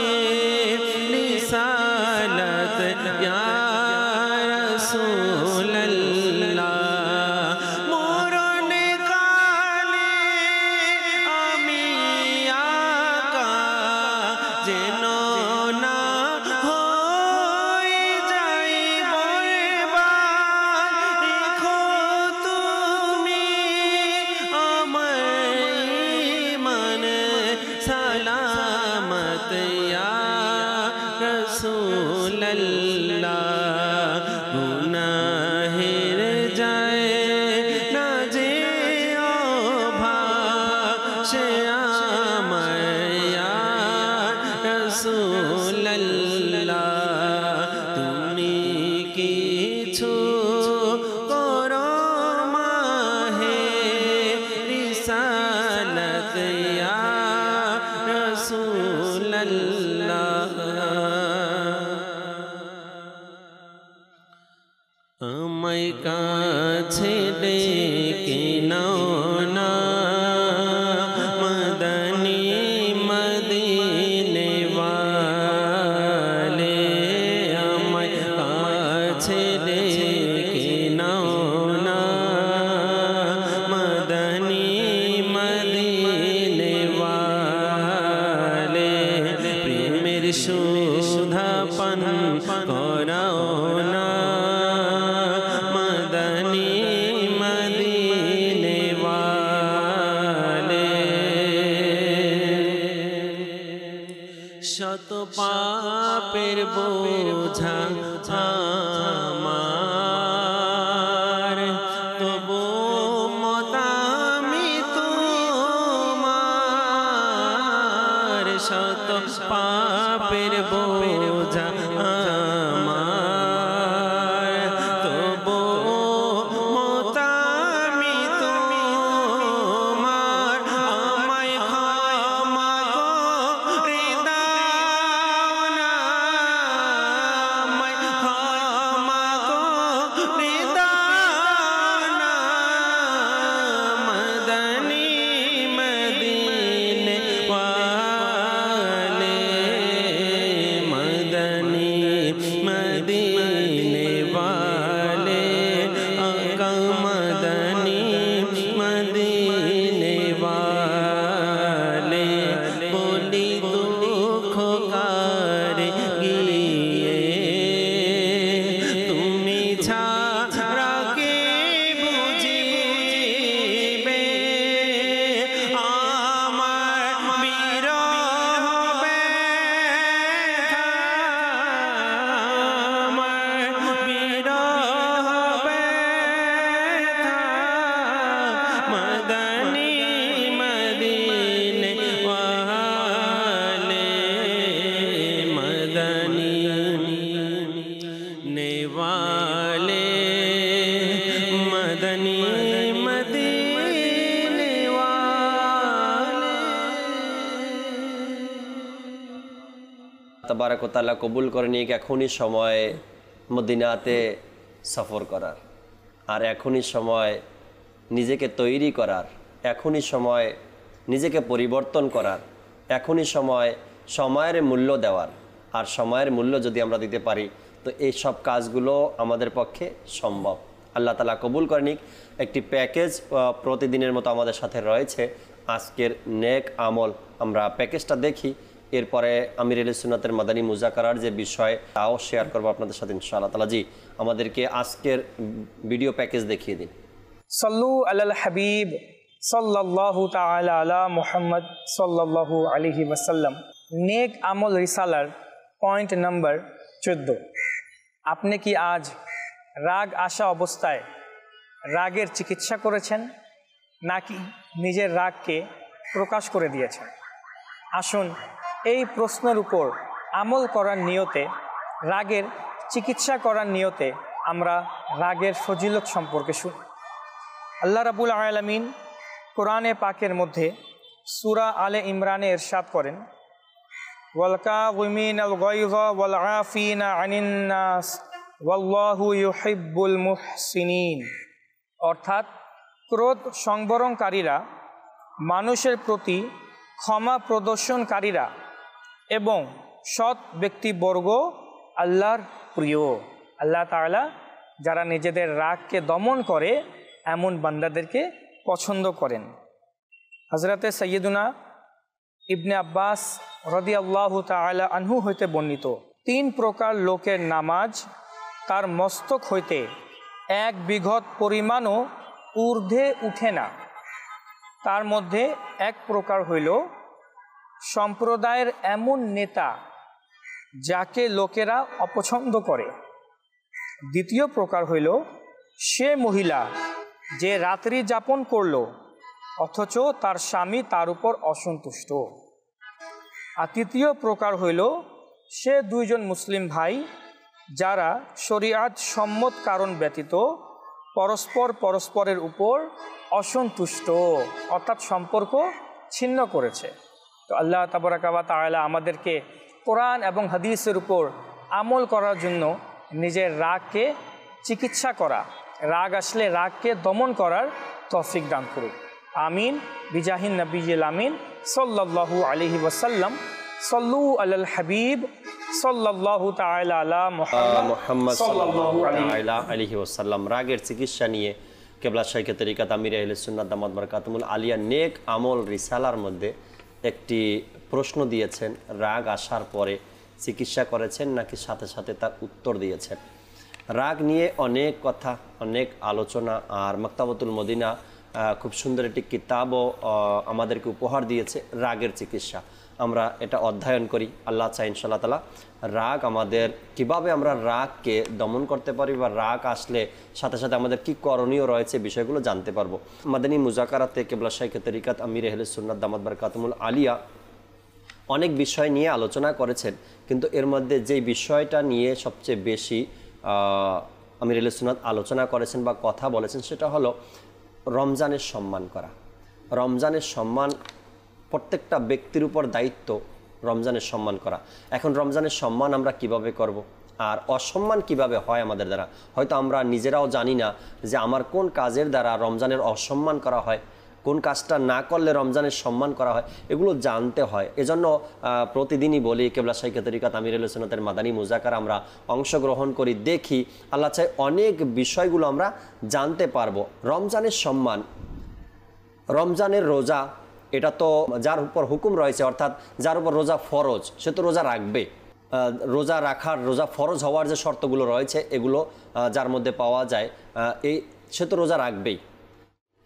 রিসালাত ইয়া রসুল্লাহ মরণে কালে আমি আকা যেন না হয়ে যাই বরবাদ রেখো তুমি আমার ঈমান সালামত ইয়া রসুল্লাহ গুনাহের যায় না যে অভাসে আমার ইয়া রসুল্লাহ তুমি কিছু করো মাহে রিসালাত ইয়া রসুল্লাহ আমায় কাছে ডেকে নাও না মদনী মদিনে ওয়ালে আমায় কাছে ডেকে নাও না মদনী মদিনে ওয়ালে প্রেমের সুধা পান করাও না মদনী মদিনে ওয়ালে শত পাপের বোঝা আমার তবু মতামি তোমার শত পাপের বোঝা আমার তবু মতামি তোমার আমায় ক্ষমা করে দাও না আমায় ক্ষমা করে দাও না মদনী মদিনে ওয়ালে মদনী মদিনে ওয়ালে আকা মদনী মদিনে ওয়ালে বলি দুঃখ কার গিয়ে তুমি ছাড়া কে বুঝিবে আমার বিরহ ব্যথা আমার বিরহ ব্যথা মদনী মদিনে ওয়ালে মদনী নেওয়ালে মদনী মদিনে ওয়ালে তাবারাক ওয়া তাআলা কবুল করে নিক। এখনই সময় মদিনাতে সফর করার, আর এখনই সময় নিজেকে তৈরি করার, এখনই সময় নিজেকে পরিবর্তন করার, এখনই সময় সময়ের মূল্য দেওয়ার। আর সময়ের মূল্য যদি আমরা দিতে পারি তো এই সব কাজগুলো আমাদের পক্ষে সম্ভব। আল্লাহ তাআলা কবুল করে নিক। একটি প্যাকেজ প্রতিদিনের মতো আমাদের সাথে রয়েছে। আজকের নেক আমল আমরা প্যাকেজটা দেখি, এরপরে আমির আহলে সুন্নাতের মাদানী মুজাকারার যে বিষয় তাও শেয়ার করবো আপনাদের সাথে ইনশাআল্লাহ তাআলা। জি, আমাদেরকে আজকের ভিডিও প্যাকেজ দেখিয়ে দিন। সল্লু আলাল হাবিব সাল্লাল্লাহু তাআলা আলা মুহাম্মদ সাল্লাল্লাহু আলাইহি ওয়াসাল্লাম। নেক আমল রিসালার পয়েন্ট নাম্বার 14। আপনি কি আজ রাগ আসা অবস্থায় রাগের চিকিৎসা করেছেন? নাকি নিজের রাগকে প্রকাশ করে দিয়েছেন? আসুন এই প্রশ্নের উপর আমল করার নিয়তে, রাগের চিকিৎসা করার নিয়তে আমরা রাগের ফজিলত সম্পর্কে শুনি। আল্লাহ রাব্বুল আলামিন কোরআনে পাকের মধ্যে সূরা আলে ইমরানে ইরশাদ করেন, ওয়াল কাযিমিনাল গায়যা ওয়াল আফিনা আনিন নাস ওয়াল্লাহু ইউহিব্বুল মুহসিনিন। অর্থাৎ ক্রোধ সংবরণকারীরা, মানুষের প্রতি ক্ষমা প্রদর্শনকারীরা এবং সৎ ব্যক্তিবর্গ আল্লাহর প্রিয়। আল্লাহ তাআলা যারা নিজেদের রাগকে দমন করে এমন বান্দাদেরকে পছন্দ করেন। হযরতে সাইয়্যিদুনা ইবনে আব্বাস রাদিয়াল্লাহু তাআলা আনহু হইতে বর্ণিত, 3 প্রকার লোকের নামাজ তার মস্তক হইতে 1 বিঘত পরিমাণও ঊর্ধ্বে উঠে না। তার মধ্যে 1 প্রকার হইল সম্প্রদায়ের এমন নেতা যাকে লোকেরা অপছন্দ করে। 2য় প্রকার হইল সে মহিলা যে রাত্রি যাপন করল অথচ তার স্বামী তার উপর অসন্তুষ্ট। আর 3য় প্রকার হইল সে 2 জন মুসলিম ভাই যারা শরীয়ত সম্মত কারণ ব্যতীত পরস্পরের উপর অসন্তুষ্ট, অর্থাৎ সম্পর্ক ছিন্ন করেছে। তো আল্লাহ তাবারাকা ওয়া তাআলা আমাদেরকে কোরআন এবং হাদিসের উপর আমল করার জন্য নিজের রাগকে চিকিৎসা করা, রাগ আসলে রাগকে দমন করার তৌফিক দান করুক। আমিন বিজাহিন নবিয়্যিল আমিন সাল্লাল্লাহু আলাইহি ওয়াসাল্লাম। সাল্লু আলাল হাবিব সাল্লাল্লাহু তাআলা আলা মুহাম্মদ সাল্লাল্লাহু আলাইহি ওয়াসাল্লাম। রাগের চিকিৎসা নিয়ে কেবলা শাইখে তরিকাত আমির আহলে সুন্নাত দামাত বারাকাতুহুল আলিয়া নেক আমল রিসালার মধ্যে একটি প্রশ্ন দিয়েছেন, রাগ আসার পরে চিকিৎসা করেছেন নাকি সাথে সাথে তার উত্তর দিয়েছেন। রাগ নিয়ে অনেক কথা, অনেক আলোচনা, আর মাকতাবাতুল মদিনা খুব সুন্দর একটি কিতাবও আমাদেরকে উপহার দিয়েছে, রাগের চিকিৎসা। আমরা এটা অধ্যয়ন করি। আল্লাহ চাই ইনশাআল্লাহ তাআলা রাগ আমাদের কিভাবে আমরা রাগকে দমন করতে পারি বা রাগ আসলে সাথে সাথে আমাদের কি করণীয় রয়েছে বিষয়গুলো জানতে পারবো। মাদানী মুজাকারাতে কেবলা শাইখে তরিকাত আমির আহলে সুন্নাত দামাত বারাকাতুহুল আলিয়া অনেক বিষয় নিয়ে আলোচনা করেছেন, কিন্তু এর মধ্যে যেই বিষয়টা নিয়ে সবচেয়ে বেশি আমির আহলে সুন্নাত আলোচনা করেছেন বা কথা বলেছেন সেটা হলো রমজানের সম্মান করা। রমজানের সম্মান প্রত্যেকটা ব্যক্তির উপর দায়িত্ব রমজানের সম্মান করা। এখন রমজানের সম্মান আমরা কিভাবে করব আর অসম্মান কিভাবে হয় আমাদের দ্বারা, হয়তো আমরা নিজেরাও জানি না যে আমার কোন কাজের দ্বারা রমজানের অসম্মান করা হয়, কোন কাজটা না করলে রমজানের সম্মান করা হয়, এগুলো জানতে হয়। এজন্য প্রতিদিনই বলি কেবলা শাইখে তরিকাত আমির আহলে সুন্নাতের মাদানী মুজাকারা আমরা অংশগ্রহণ করি, দেখি, আল্লাহ চাই অনেক বিষয়গুলো আমরা জানতে পারবো। রমজানের সম্মান, রমজানের রোজা, এটা তো যার উপর হুকুম রয়েছে, অর্থাৎ যার উপর রোজা ফরজ সে তো রোজা রাখবে। রোজা রাখার, রোজা ফরজ হওয়ার যে শর্তগুলো রয়েছে এগুলো যার মধ্যে পাওয়া যায়, সে তো রোজা রাখবেই।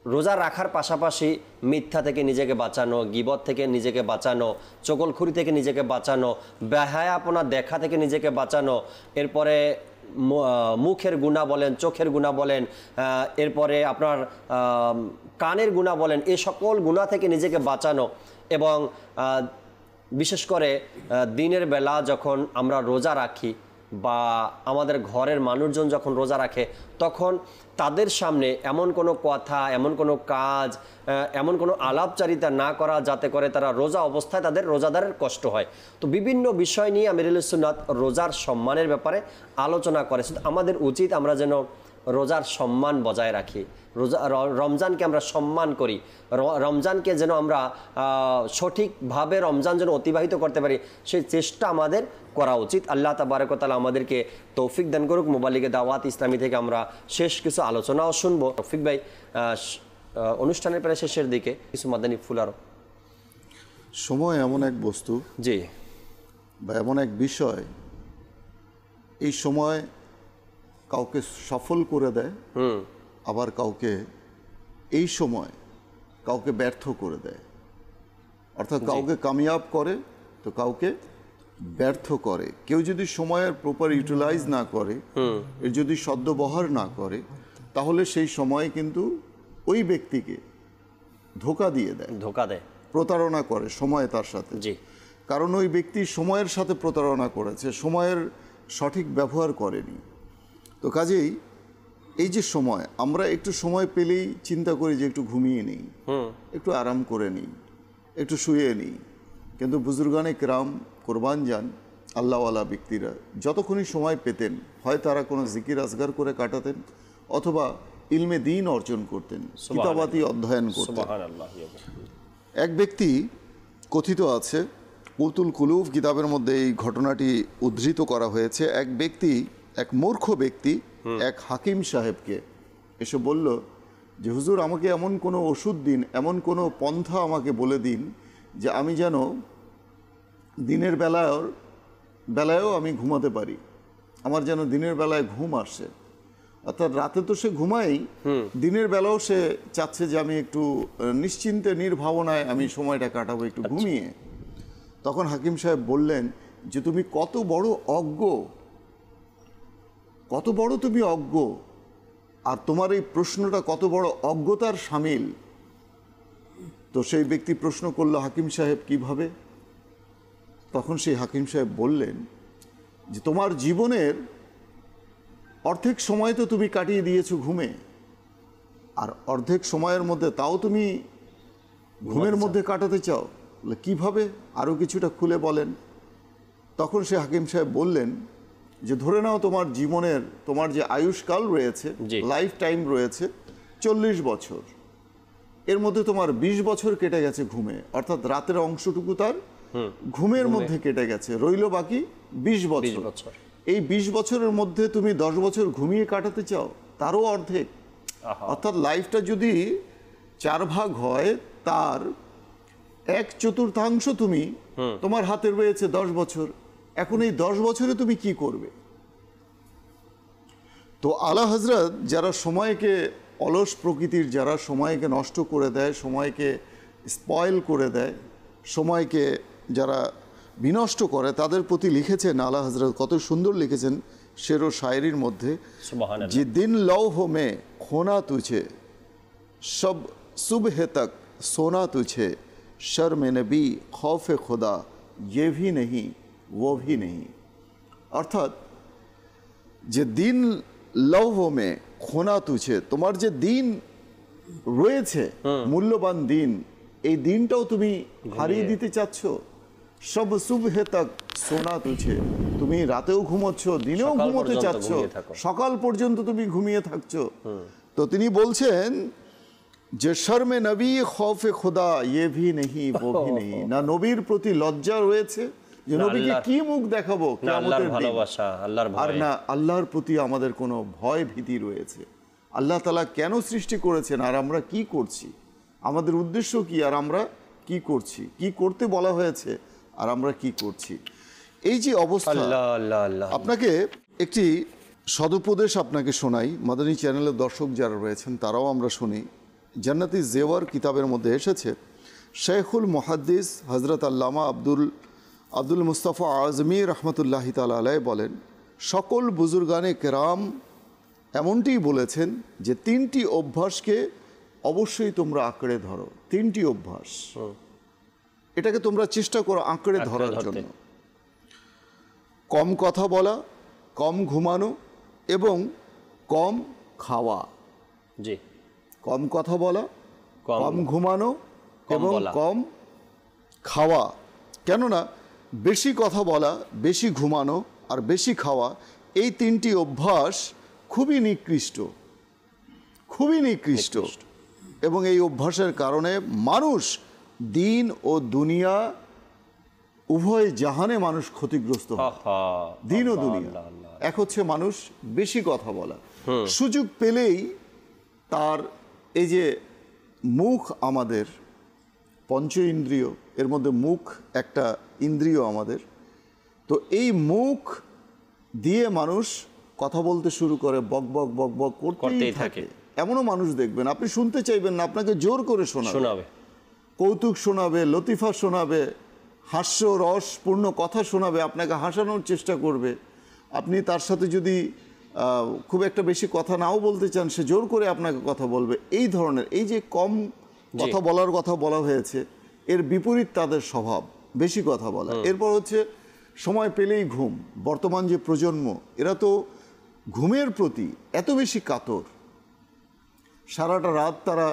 রোজা রাখার পাশাপাশি মিথ্যা থেকে নিজেকে বাঁচানো, গীবত থেকে নিজেকে বাঁচানো, চগলখুরি থেকে নিজেকে বাঁচানো, বেহায়াপনা দেখা থেকে নিজেকে বাঁচানো, এরপরে মুখের গুনাহ বলেন, চোখের গুনাহ বলেন, এরপরে আপনার কানের গুনাহ বলেন, এই সকল গুনাহ থেকে নিজেকে বাঁচানো। এবং বিশেষ করে দিনের বেলা যখন আমরা রোজা রাখি বা আমাদের ঘরের মানুষজন যখন রোজা রাখে তখন তাদের সামনে এমন কোনো কথা, এমন কোনো কাজ, এমন কোনো আলাপচারিতা না করা যাতে করে তারা রোজা অবস্থায় তাদের রোজাদারের কষ্ট হয়। তো বিভিন্ন বিষয় নিয়ে আমির আহলে সুন্নাত রোজার সম্মানের ব্যাপারে আলোচনা করেছেন। আমাদের উচিত আমরা যেন রোজার সম্মান বজায় রাখি, রমজানকে আমরা সম্মান করি, রমজানকে যেন আমরা সঠিকভাবে রমজান যেন অতিবাহিত করতে পারি সেই চেষ্টা আমাদের করা উচিত। আল্লাহ তাবারক ওয়া তাআলা আমাদেরকে তৌফিক দান করুক। মোবালিগে দাওয়াত ইসলামী থেকে আমরা শেষ কিছু আলোচনাও শুনবো। তৌফিক ভাই, অনুষ্ঠানের প্রায় শেষের দিকে কিছু মাদানী ফুল আরো। সময় এমন এক বস্তু, জি, বা এমন এক বিষয়, এই সময় কাউকে সফল করে দেয়, আবার কাউকে এই সময় কাউকে ব্যর্থ করে দেয়। অর্থাৎ কাউকে কামিয়াব করে তো কাউকে ব্যর্থ করে। কেউ যদি সময়ের প্রপার ইউটিলাইজ না করে, এর যদি সদ্ব্যবহার না করে, তাহলে সেই সময় কিন্তু ওই ব্যক্তিকে ধোঁকা দিয়ে দেয়, প্রতারণা করে সময় তার সাথে। কারণ ওই ব্যক্তি সময়ের সাথে প্রতারণা করেছে, সময়ের সঠিক ব্যবহার করেনি। তো কাজেই এই যে সময়, আমরা একটু সময় পেলেই চিন্তা করি যে একটু ঘুমিয়ে নিই, একটু আরাম করে নিই, একটু শুয়ে নিই। কিন্তু বুজুর্গানে কেরাম কোরবান যান আল্লাহওয়ালা ব্যক্তিরা যতক্ষণই সময় পেতেন, হয় তারা কোনো জিকির আজগার করে কাটাতেন অথবা ইলমে দ্বীন অর্জন করতেন, কিতাবাতি অধ্যয়ন করতেন। এক ব্যক্তি কথিত আছে, কুতুল কুলুব কিতাবের মধ্যে এই ঘটনাটি উদ্ধৃত করা হয়েছে। এক ব্যক্তি, এক মূর্খ ব্যক্তি এক হাকিম সাহেবকে এসে বলল যে হুজুর, আমাকে এমন কোনো ওষুধ দিন, এমন কোনো পন্থা আমাকে বলে দিন যে আমি যেন দিনের বেলায়ও আমি ঘুমাতে পারি, আমার যেন দিনের বেলায় ঘুম আসে। অর্থাৎ রাতে তো সে ঘুমাই, দিনের বেলাও সে চাচ্ছে যে আমি একটু নিশ্চিন্তে নির্ভাবনায় আমি সময়টা কাটাবো একটু ঘুমিয়ে। তখন হাকিম সাহেব বললেন যে তুমি কত বড় অজ্ঞ, কত বড় তুমি অজ্ঞ, আর তোমার এই প্রশ্নটা কত বড় অজ্ঞতার শামিল। তো সেই ব্যক্তি প্রশ্ন করলো, হাকিম সাহেব কিভাবে? তখন সেই হাকিম সাহেব বললেন যে তোমার জীবনের অর্ধেক সময় তো তুমি কাটিয়ে দিয়েছো ঘুমে, আর অর্ধেক সময়ের মধ্যে তাও তুমি ঘুমের মধ্যে কাটাতে চাও। কিভাবে? আরও কিছুটা খুলে বলেন। তখন সে হাকিম সাহেব বললেন যে ধরে নাও তোমার জীবনের, তোমার যে আয়ুষ্কাল রয়েছে, লাইফ টাইম রয়েছে 40 বছর, এর মধ্যে তোমার 20 বছর কেটে গেছে ঘুমে, অর্থাৎ রাতের অংশটুকু তার ঘুমের মধ্যে কেটে গেছে, রইল বাকি 20 বছর। এই 20 বছরের মধ্যে তুমি 10 বছর ঘুমিয়ে কাটাতে চাও, তারও অর্ধেক। অর্থাৎ লাইফটা যদি 4 ভাগ হয়, তার 1/4 তুমি তোমার হাতে রয়েছে 10 বছর। এখন এই 10 বছরে তুমি কি করবে? তো আলা হযরত যারা সময়কে, অলস প্রকৃতির যারা সময়কে নষ্ট করে দেয়, সময়কে স্পয়েল করে দেয়, সময়কে যারা বিনষ্ট করে, তাদের প্রতি লিখেছেন আলা হযরত, কত সুন্দর লিখেছেন শের ও শায়রির মধ্যে যে দিন লৌহ মে খোনা তুঝে, সব সুবহ তক সোনা তুঝে, শর্ম নবী খৌফে খুদা ये भी नहीं वो भी नहीं। অর্থাৎ যে দিন লৌহ মে খোনা তুঝে, তোমার যে দিন রয়েছে মূল্যবান দিন, এই দিনটাও তুমি হারিয়ে দিতে চাচ্ছ। সব সুবহ তক সোনা তুঝে, তুমি রাতেও ঘুমোচ্ছ, দিনেও ঘুমোতে চাচ্ছ, সকাল পর্যন্ত তুমি ঘুমিয়ে থাকছো। তো তিনি বলছেন যে শর্মে নবী খৌফে খুদা ये भी नहीं वो भी नहीं, না নবীর প্রতি লজ্জা রয়েছে যে নবীকে কি মুখ দেখাবো কিয়ামতের দিন, আর না আল্লাহর প্রতি আমাদের কোনো ভয় ভীতি রয়েছে। আল্লাহ তাআলা কেন সৃষ্টি করেছেন, আর আমরা কি করছি, আমাদের উদ্দেশ্য কি, আর আমরা কি করছি, কি করতে বলা হয়েছে আর আমরা কি করছি। এই যে অবস্থা, আপনাকে একটি সদুপদেশ আপনাকে শোনাই, মাদানী চ্যানেলের দর্শক যারা রয়েছেন তারাও আমরা শুনি। জান্নাতি জেওয়ার কিতাবের মধ্যে এসেছে, শেখুল মুহাদ্দিস হজরত আল্লামা আব্দুল মুস্তাফা আজমি রহমতুল্লাহি তাআলা আলাইহি বলেন, সকল বুজুর্গানে কেরাম এমনটিই বলেছেন যে 3টি অভ্যাসকে অবশ্যই তোমরা আঁকড়ে ধরো। 3টি অভ্যাস, এটাকে তোমরা চেষ্টা করো আঁকড়ে ধরার জন্য। কম কথা বলা, কম ঘুমানো এবং কম খাওয়া। জি, কম কথা বলা, কম ঘুমানো এবং কম খাওয়া। কেননা বেশি কথা বলা, বেশি ঘুমানো আর বেশি খাওয়া, এই 3টি অভ্যাস খুবই নিকৃষ্ট, খুবই নিকৃষ্ট। এবং এই অভ্যাসের কারণে মানুষ দিন ও দুনিয়া উভয় জাহানে মানুষ ক্ষতিগ্রস্ত হয়। দিন ও দুনিয়া। এক হচ্ছে মানুষ বেশি কথা বলা, সুযোগ পেলেই তার এই যে মুখ, আমাদের পঞ্চ ইন্দ্রিয়, এর মধ্যে মুখ একটা ইন্দ্রিয় আমাদের, তো এই মুখ দিয়ে মানুষ কথা বলতে শুরু করে, বক বক বক বক করতেই থাকে। এমনও মানুষ দেখবেন আপনি শুনতে চাইবেন না, আপনাকে জোর করে শোনাবে, কৌতুক শোনাবে, লতিফা শোনাবে, হাস্য রসপূর্ণ কথা শোনাবে, আপনাকে হাসানোর চেষ্টা করবে। আপনি তার সাথে যদি খুব একটা বেশি কথা নাও বলতে চান, সে জোর করে আপনাকে কথা বলবে। এই ধরনের, এই যে কম কথা বলার কথা বলা হয়েছে, এর বিপরীত তাদের স্বভাব, বেশি কথা বলা। এরপর হচ্ছে সময় পেলেই ঘুম। বর্তমান যে প্রজন্ম, এরা তো ঘুমের প্রতি এত বেশি কাতর, সারাটা রাত তারা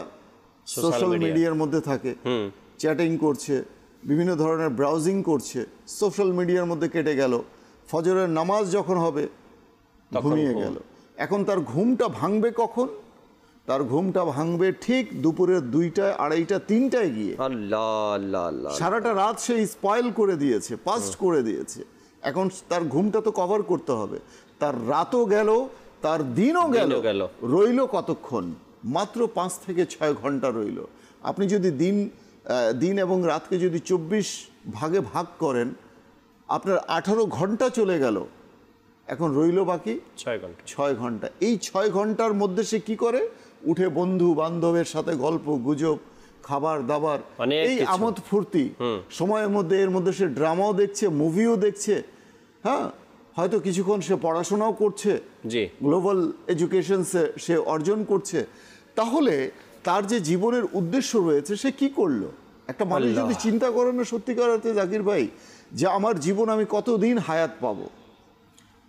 সোশ্যাল মিডিয়ার মধ্যে থাকে, চ্যাটিং করছে, বিভিন্ন ধরনের ব্রাউজিং করছে, সোশ্যাল মিডিয়ার মধ্যে কেটে গেল। ফজরের নামাজ যখন হবে ঘুমিয়ে গেল। এখন তার ঘুমটা ভাঙবে কখন? তার ঘুমটা ভাঙবে ঠিক দুপুরের 2টা, 2:30, 3টায় গিয়ে। সারাটা রাত সে স্পয়েল করে দিয়েছে, পাস্ট করে দিয়েছে। এখন তার ঘুমটা তো কভার করতে হবে। তার রাতও গেল, তার দিনও গেল, রইল কতক্ষণ? মাত্র 5 থেকে 6 ঘন্টা রইল। আপনি যদি দিন এবং রাতকে যদি 24 ভাগে ভাগ করেন, আপনার 18 ঘন্টা চলে গেল। এখন রইল বাকি 6 ঘন্টা। এই 6 ঘন্টার মধ্যে সে কি করে? উঠে বন্ধু বান্ধবের সাথে গল্প গুজব, খাবার দাবার, এই আমোদ ফুর্তি সময়ের মধ্যে, এর মধ্যে সে ড্রামাও দেখছে, মুভিও দেখছে, হ্যাঁ, হয়তো কিছুক্ষণ সে পড়াশোনাও করছে, গ্লোবাল এডুকেশন সে অর্জন করছে। তাহলে তার যে জীবনের উদ্দেশ্য রয়েছে, সে কি করলো? একটা মানুষ যদি চিন্তা করে না সত্যিকার অর্থে জাকির ভাই, যে আমার জীবন আমি কতদিন হায়াত পাবো,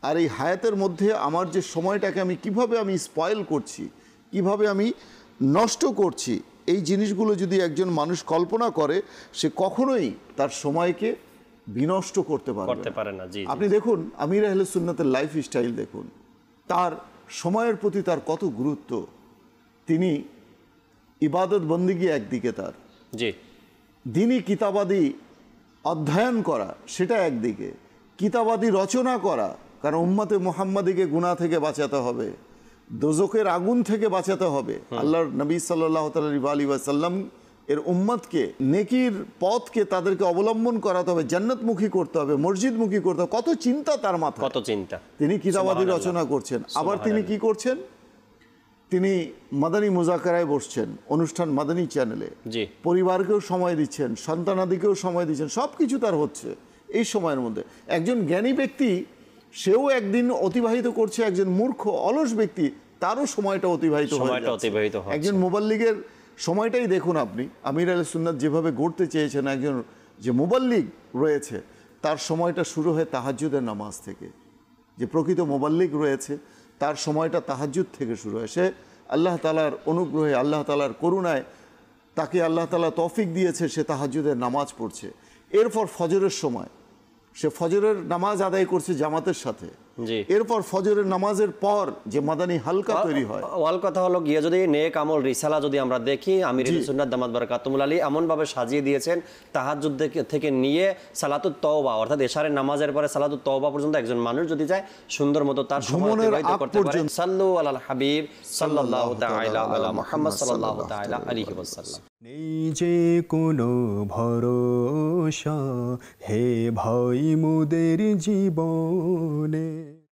আর এই হায়াতের মধ্যে আমার যে সময়টাকে আমি কিভাবে স্পয়েল করছি, কিভাবে আমি নষ্ট করছি, এই জিনিসগুলো যদি একজন মানুষ কল্পনা করে, সে কখনোই তার সময়কে বিনষ্ট করতে পারে না। আপনি দেখুন আমির আহলে সুন্নাতের লাইফ স্টাইল দেখুন, তার সময়ের প্রতি তার কত গুরুত্ব। তিনি ইবাদত বন্দিগি একদিকে, তার দিনই কিতাবাদি অধ্যয়ন করা সেটা একদিকে, কিতাবাদি রচনা করা, কারণ উম্মতে মুহাম্মাদিকে গুনাহ থেকে বাঁচাতে হবে, দোজখের আগুন থেকে বাঁচাতে হবে। আল্লাহর নবী সাল্লাল্লাহু আলাইহি ওয়াসাল্লাম এর উম্মতকে নেকির পথকে তাদেরকে অবলম্বন করাতে হবে, জান্নাতমুখী করতে হবে, মসজিদমুখী করতে হবে। কত চিন্তা তার মাথায়, কত চিন্তা। তিনি কিতাবাদি রচনা করছেন, আবার তিনি কি করছেন? তিনি মাদানী মুজাকারায় বসছেন, অনুষ্ঠান মাদানী চ্যানেলে, পরিবারকেও সময় দিচ্ছেন, সন্তানাদিকেও সময় দিচ্ছেন, সব কিছু তার হচ্ছে এই সময়ের মধ্যে। একজন জ্ঞানী ব্যক্তি সেও একদিন অতিবাহিত করছে, একজন মূর্খ অলস ব্যক্তি তারও সময়টা অতিবাহিত হয়ে যাচ্ছে। একজন মুবাল্লিগের সময়টাই দেখুন আপনি, আমির আহলে সুন্নাত যেভাবে গড়তে চেয়েছেন, একজন যে মুবাল্লিগ রয়েছে তার সময়টা শুরু হয় তাহাজ্জুদের নামাজ থেকে। যে প্রকৃত মুবাল্লিগ রয়েছে তার সময়টা তাহাজ্জুদ থেকে শুরু হয়। সে আল্লাহ তাআলার অনুগ্রহে, আল্লাহ তাআলার করুণায় তাকে আল্লাহ তাআলা তৌফিক দিয়েছে, সে তাহাজ্জুদের নামাজ পড়ছে। এরপর ফজরের সময় সে ফজরের নামাজ আদায় করছে জামাতের সাথে। এরপর ফজরের নামাজের পর যে মাদানী হালকা তৈরি হয়। ওয়াল কথা হলো গিয়ে যদি নেক আমল রিসালা যদি আমরা দেখি, আমির সুন্নাত দামাত বারাকাতুহুল আলী এমন ভাবে সাজিয়ে দিয়েছেন, তাহাজ্জুদ থেকে নিয়ে সালাতুত তওবা অর্থাৎ এশারের নামাজের পরে সালাতুত তওবা পর্যন্ত একজন মানুষ যদি যায় সুন্দর মতো তার সময় অতিবাহিত করতে পারে। সাল্লু আলাল হাবিব সাল্লাল্লাহু তাআলা আলা মুহাম্মদ সাল্লাল্লাহু তাআলা আলাইহি ওয়াসাল্লাম। নেই যে কোনো ভরসা হে ভাই মোদের জীবনে।